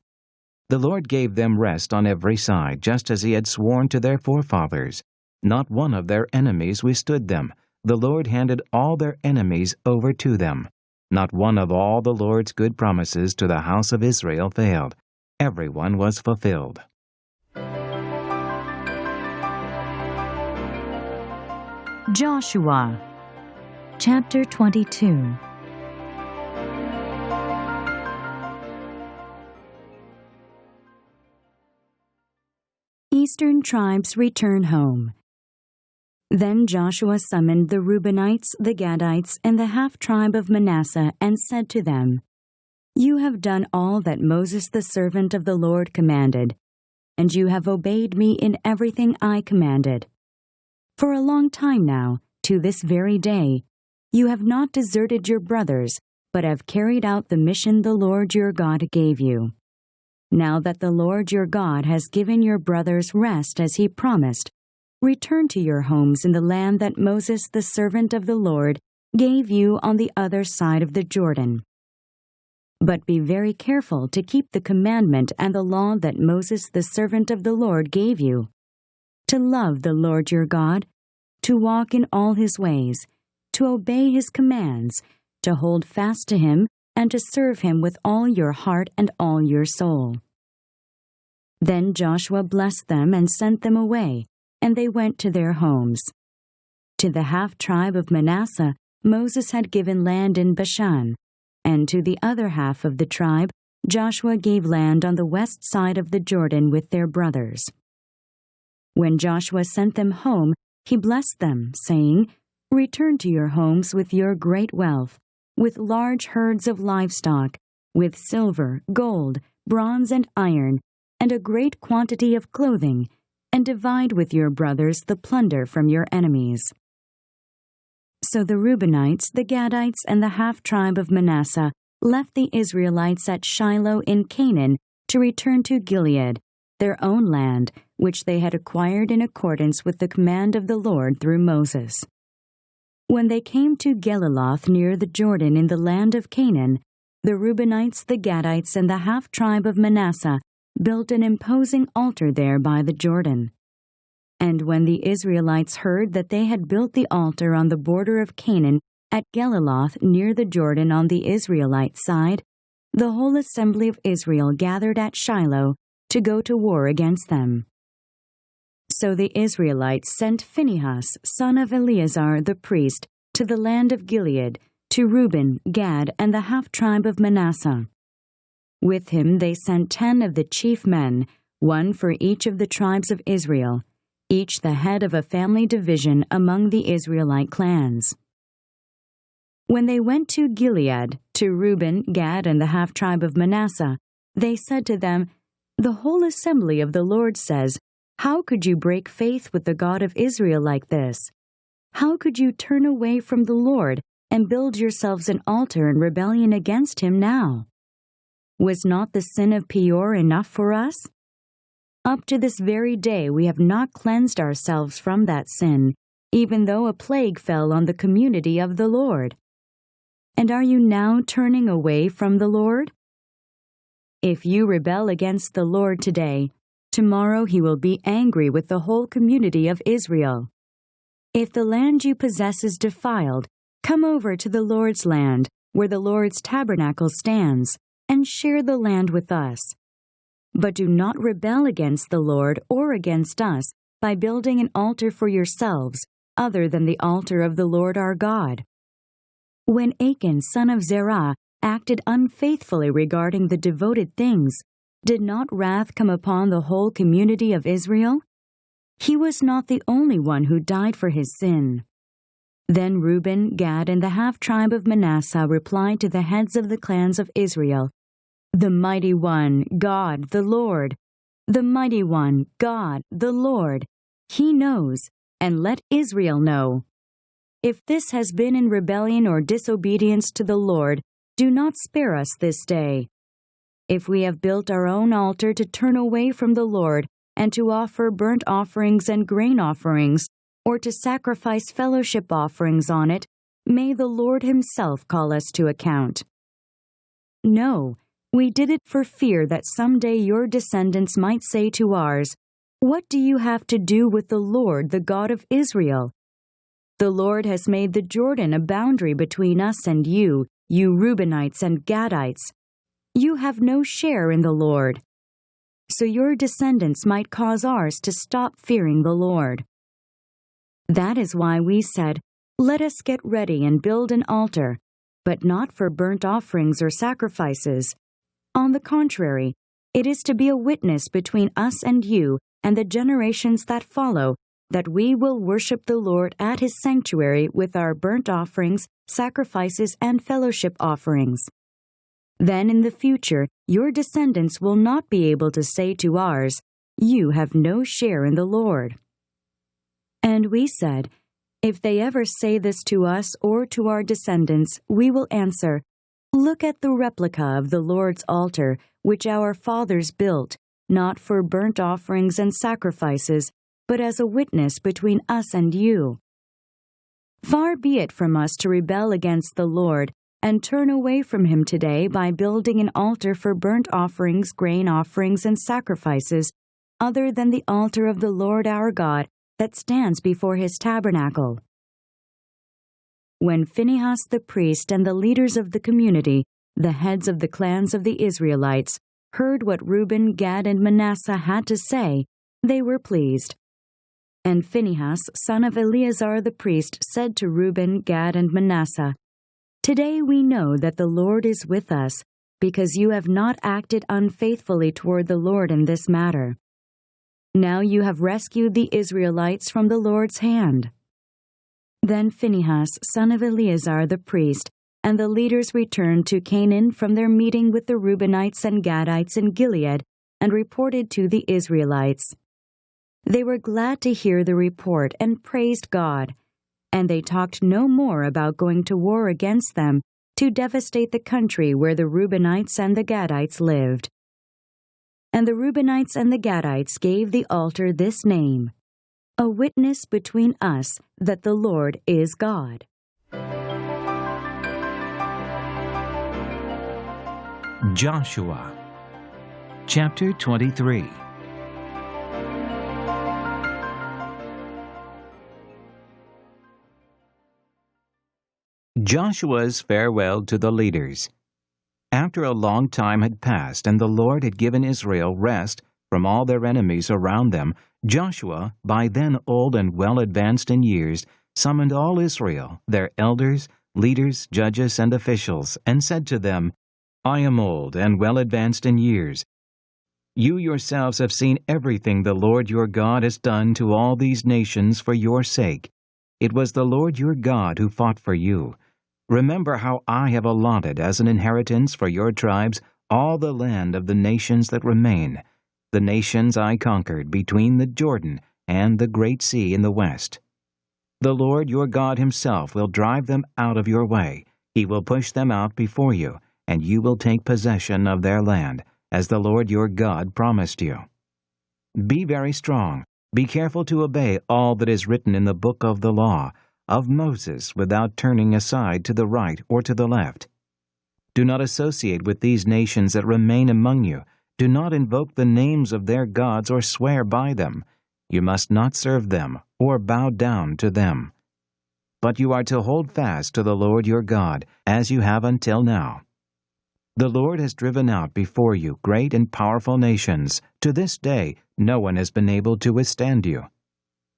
The Lord gave them rest on every side, just as he had sworn to their forefathers. Not one of their enemies withstood them. The Lord handed all their enemies over to them. Not one of all the Lord's good promises to the house of Israel failed. Every one was fulfilled. Joshua, chapter 22. Eastern tribes return home. Then Joshua summoned the Reubenites, the Gadites, and the half-tribe of Manasseh, and said to them, "You have done all that Moses the servant of the Lord commanded, and you have obeyed me in everything I commanded. For a long time now, to this very day, you have not deserted your brothers, but have carried out the mission the Lord your God gave you. Now that the Lord your God has given your brothers rest as he promised, return to your homes in the land that Moses the servant of the Lord gave you on the other side of the Jordan. But be very careful to keep the commandment and the law that Moses the servant of the Lord gave you, to love the Lord your God, to walk in all his ways, to obey his commands, to hold fast to him, and to serve him with all your heart and all your soul." Then Joshua blessed them and sent them away, and they went to their homes. To the half-tribe of Manasseh, Moses had given land in Bashan, and to the other half of the tribe, Joshua gave land on the west side of the Jordan with their brothers. When Joshua sent them home, he blessed them, saying, "Return to your homes with your great wealth, with large herds of livestock, with silver, gold, bronze, and iron, and a great quantity of clothing, and divide with your brothers the plunder from your enemies." So the Reubenites, the Gadites, and the half-tribe of Manasseh left the Israelites at Shiloh in Canaan to return to Gilead, their own land, which they had acquired in accordance with the command of the Lord through Moses. When they came to Geliloth near the Jordan in the land of Canaan, the Reubenites, the Gadites, and the half-tribe of Manasseh built an imposing altar there by the Jordan. And when the Israelites heard that they had built the altar on the border of Canaan at Geliloth near the Jordan on the Israelite side, the whole assembly of Israel gathered at Shiloh to go to war against them. So the Israelites sent Phinehas, son of Eleazar the priest, to the land of Gilead, to Reuben, Gad, and the half-tribe of Manasseh. With him they sent 10 of the chief men, one for each of the tribes of Israel, each the head of a family division among the Israelite clans. When they went to Gilead, to Reuben, Gad, and the half-tribe of Manasseh, they said to them, "The whole assembly of the Lord says, 'How could you break faith with the God of Israel like this? How could you turn away from the Lord and build yourselves an altar in rebellion against him now? Was not the sin of Peor enough for us? Up to this very day we have not cleansed ourselves from that sin, even though a plague fell on the community of the Lord. And are you now turning away from the Lord? If you rebel against the Lord today, tomorrow he will be angry with the whole community of Israel. If the land you possess is defiled, come over to the Lord's land, where the Lord's tabernacle stands, and share the land with us. But do not rebel against the Lord or against us by building an altar for yourselves, other than the altar of the Lord our God." When Achan, son of Zerah, acted unfaithfully regarding the devoted things, did not wrath come upon the whole community of Israel? He was not the only one who died for his sin. Then Reuben, Gad, and the half-tribe of Manasseh replied to the heads of the clans of Israel, "The Mighty One, God, the Lord. The Mighty One, God, the Lord. He knows, and let Israel know. If this has been in rebellion or disobedience to the Lord, do not spare us this day. If we have built our own altar to turn away from the Lord and to offer burnt offerings and grain offerings, or to sacrifice fellowship offerings on it, may the Lord himself call us to account. No, we did it for fear that someday your descendants might say to ours, 'What do you have to do with the Lord, the God of Israel?' The Lord has made the Jordan a boundary between us and you Reubenites and Gadites. You have no share in the Lord. So your descendants might cause ours to stop fearing the Lord." That is why we said, "Let us get ready and build an altar, but not for burnt offerings or sacrifices. On the contrary, it is to be a witness between us and you and the generations that follow, that we will worship the Lord at His sanctuary with our burnt offerings, sacrifices, and fellowship offerings. Then in the future, your descendants will not be able to say to ours, 'You have no share in the Lord.'" And we said, "If they ever say this to us or to our descendants, we will answer, 'Look at the replica of the Lord's altar, which our fathers built, not for burnt offerings and sacrifices, but as a witness between us and you.' Far be it from us to rebel against the Lord and turn away from Him today by building an altar for burnt offerings, grain offerings, and sacrifices, other than the altar of the Lord our God that stands before His tabernacle." When Phinehas the priest and the leaders of the community, the heads of the clans of the Israelites, heard what Reuben, Gad, and Manasseh had to say, they were pleased. And Phinehas, son of Eleazar the priest, said to Reuben, Gad, and Manasseh, "Today we know that the Lord is with us, because you have not acted unfaithfully toward the Lord in this matter. Now you have rescued the Israelites from the Lord's hand." Then Phinehas, son of Eleazar the priest, and the leaders returned to Canaan from their meeting with the Reubenites and Gadites in Gilead, and reported to the Israelites. They were glad to hear the report and praised God, and they talked no more about going to war against them to devastate the country where the Reubenites and the Gadites lived. And the Reubenites and the Gadites gave the altar this name: "A witness between us that the Lord is God." Joshua, chapter 23. Joshua's farewell to the leaders. After a long time had passed and the Lord had given Israel rest from all their enemies around them, Joshua, by then old and well advanced in years, summoned all Israel, their elders, leaders, judges, and officials, and said to them, "I am old and well advanced in years. You yourselves have seen everything the Lord your God has done to all these nations for your sake. It was the Lord your God who fought for you. Remember how I have allotted as an inheritance for your tribes all the land of the nations that remain, the nations I conquered between the Jordan and the great sea in the west. The Lord your God Himself will drive them out of your way. He will push them out before you, and you will take possession of their land, as the Lord your God promised you. Be very strong. Be careful to obey all that is written in the book of the law of Moses without turning aside to the right or to the left. Do not associate with these nations that remain among you. Do not invoke the names of their gods or swear by them. You must not serve them or bow down to them. But you are to hold fast to the Lord your God, as you have until now. The Lord has driven out before you great and powerful nations. To this day, no one has been able to withstand you.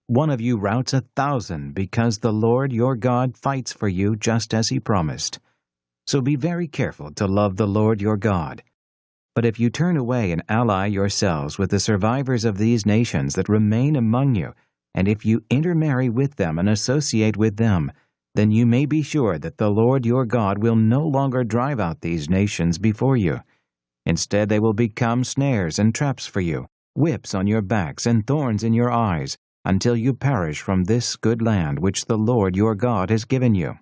One of you routs 1,000, because the Lord your God fights for you just as He promised. So be very careful to love the Lord your God. But if you turn away and ally yourselves with the survivors of these nations that remain among you, and if you intermarry with them and associate with them, then you may be sure that the Lord your God will no longer drive out these nations before you. Instead, they will become snares and traps for you, whips on your backs and thorns in your eyes, until you perish from this good land which the Lord your God has given you.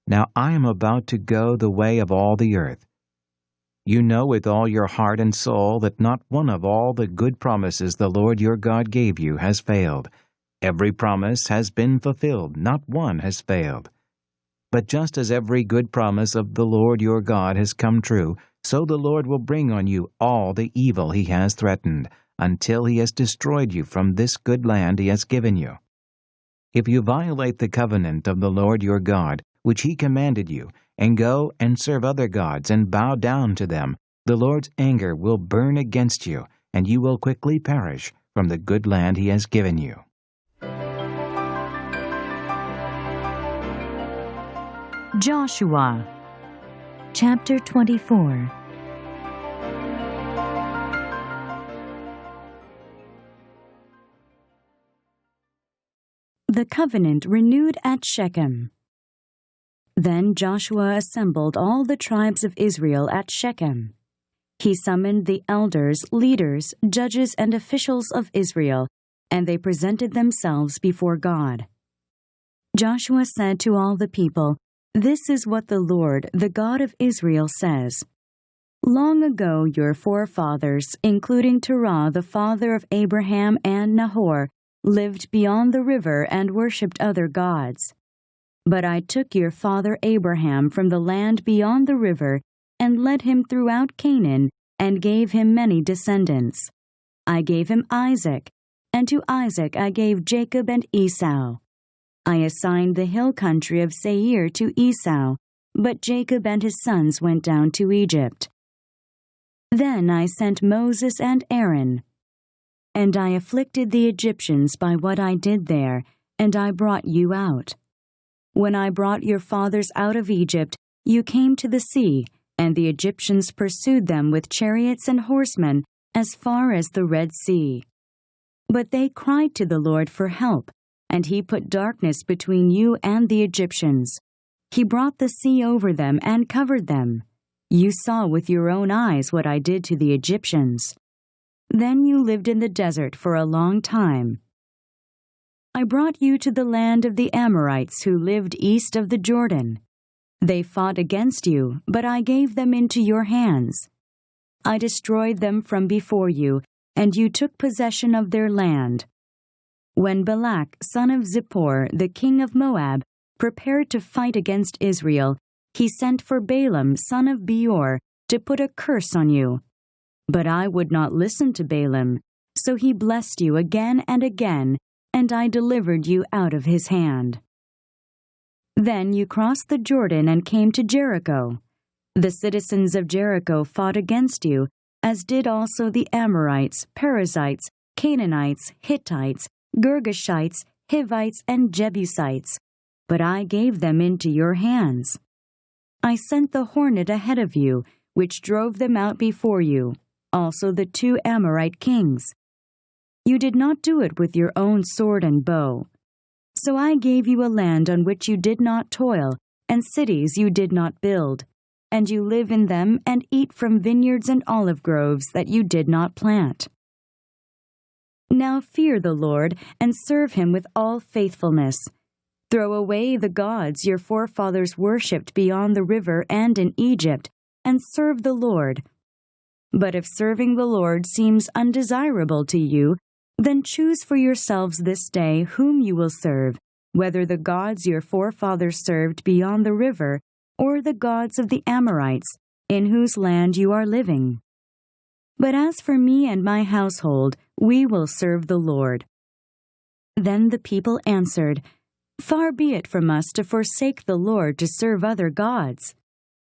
Now I am about to go the way of all the earth. You know with all your heart and soul that not one of all the good promises the Lord your God gave you has failed. Every promise has been fulfilled, not one has failed. But just as every good promise of the Lord your God has come true, so the Lord will bring on you all the evil He has threatened, until He has destroyed you from this good land He has given you. If you violate the covenant of the Lord your God, which He commanded you, and go and serve other gods and bow down to them, the Lord's anger will burn against you, and you will quickly perish from the good land He has given you. Joshua Chapter 24. The covenant renewed at Shechem. Then Joshua assembled all the tribes of Israel at Shechem. He summoned the elders, leaders, judges, and officials of Israel, and they presented themselves before God. Joshua said to all the people, "This is what the Lord, the God of Israel, says. Long ago your forefathers, including Terah, the father of Abraham and Nahor, lived beyond the river and worshipped other gods. But I took your father Abraham from the land beyond the river and led him throughout Canaan and gave him many descendants. I gave him Isaac, and to Isaac I gave Jacob and Esau. I assigned the hill country of Seir to Esau, but Jacob and his sons went down to Egypt. Then I sent Moses and Aaron, and I afflicted the Egyptians by what I did there, and I brought you out. When I brought your fathers out of Egypt, you came to the sea, and the Egyptians pursued them with chariots and horsemen as far as the Red Sea. But they cried to the Lord for help, and he put darkness between you and the Egyptians. He brought the sea over them and covered them. You saw with your own eyes what I did to the Egyptians. Then you lived in the desert for a long time. I brought you to the land of the Amorites who lived east of the Jordan. They fought against you, but I gave them into your hands. I destroyed them from before you, and you took possession of their land. When Balak, son of Zippor, the king of Moab, prepared to fight against Israel, he sent for Balaam, son of Beor, to put a curse on you. But I would not listen to Balaam, so he blessed you again and again, and I delivered you out of his hand. Then you crossed the Jordan and came to Jericho. The citizens of Jericho fought against you, as did also the Amorites, Perizzites, Canaanites, Hittites, Girgashites, Hivites, and Jebusites, but I gave them into your hands. I sent the hornet ahead of you, which drove them out before you, also the 2 Amorite kings. You did not do it with your own sword and bow. So I gave you a land on which you did not toil, and cities you did not build, and you live in them and eat from vineyards and olive groves that you did not plant. Now fear the Lord and serve him with all faithfulness. Throw away the gods your forefathers worshipped beyond the river and in Egypt, and serve the Lord. But if serving the Lord seems undesirable to you, then choose for yourselves this day whom you will serve, whether the gods your forefathers served beyond the river, or the gods of the Amorites, in whose land you are living. But as for me and my household, we will serve the Lord." Then the people answered, "Far be it from us to forsake the Lord to serve other gods.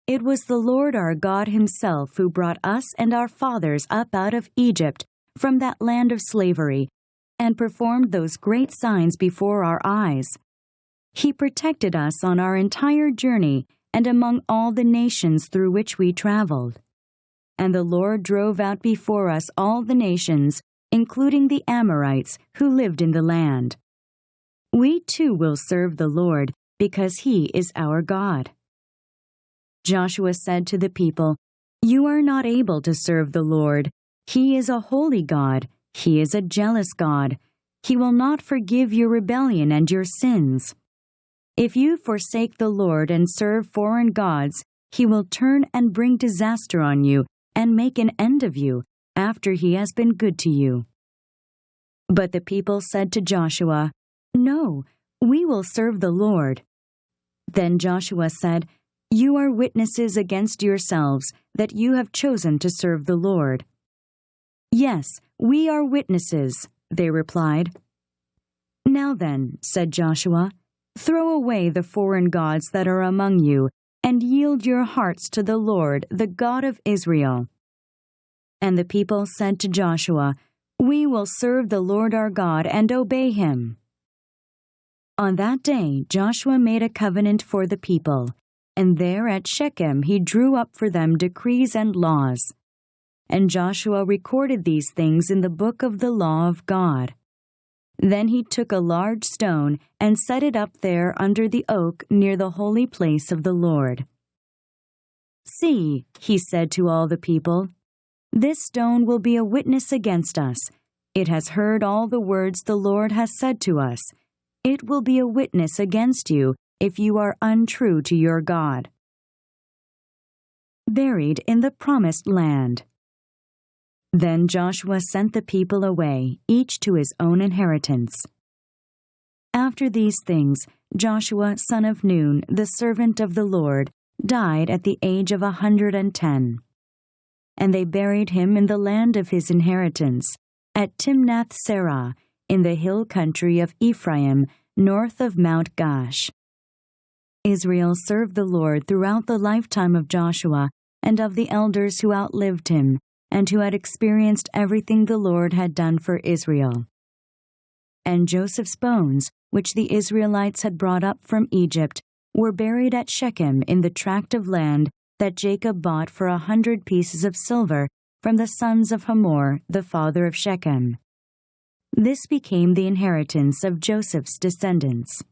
It was the Lord our God himself who brought us and our fathers up out of Egypt from that land of slavery, and performed those great signs before our eyes. He protected us on our entire journey and among all the nations through which we traveled. And the Lord drove out before us all the nations, including the Amorites who lived in the land. We too will serve the Lord, because he is our God." Joshua said to the people, "You are not able to serve the Lord. He is a holy God. He is a jealous God. He will not forgive your rebellion and your sins. If you forsake the Lord and serve foreign gods, he will turn and bring disaster on you and make an end of you after he has been good to you." But the people said to Joshua, "No, we will serve the Lord." Then Joshua said, "You are witnesses against yourselves that you have chosen to serve the Lord." "Yes, we are witnesses," they replied. "Now then," said Joshua, "throw away the foreign gods that are among you, and yield your hearts to the Lord, the God of Israel." And the people said to Joshua, "We will serve the Lord our God and obey him." On that day Joshua made a covenant for the people. And there at Shechem he drew up for them decrees and laws. And Joshua recorded these things in the book of the law of God. Then he took a large stone and set it up there under the oak near the holy place of the Lord. "See," he said to all the people, "this stone will be a witness against us. It has heard all the words the Lord has said to us. It will be a witness against you if you are untrue to your God." Buried in the Promised Land. Then Joshua sent the people away, each to his own inheritance. After these things, Joshua son of Nun, the servant of the Lord, died at the age of 110. And they buried him in the land of his inheritance, at Timnath-serah, in the hill country of Ephraim, north of Mount Gash. Israel served the Lord throughout the lifetime of Joshua and of the elders who outlived him, and who had experienced everything the Lord had done for Israel. And Joseph's bones, which the Israelites had brought up from Egypt, were buried at Shechem in the tract of land that Jacob bought for 100 pieces of silver from the sons of Hamor, the father of Shechem. This became the inheritance of Joseph's descendants.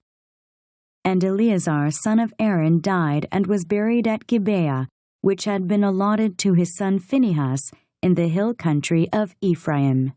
And Eleazar son of Aaron died and was buried at Gibeah, which had been allotted to his son Phinehas, in the hill country of Ephraim.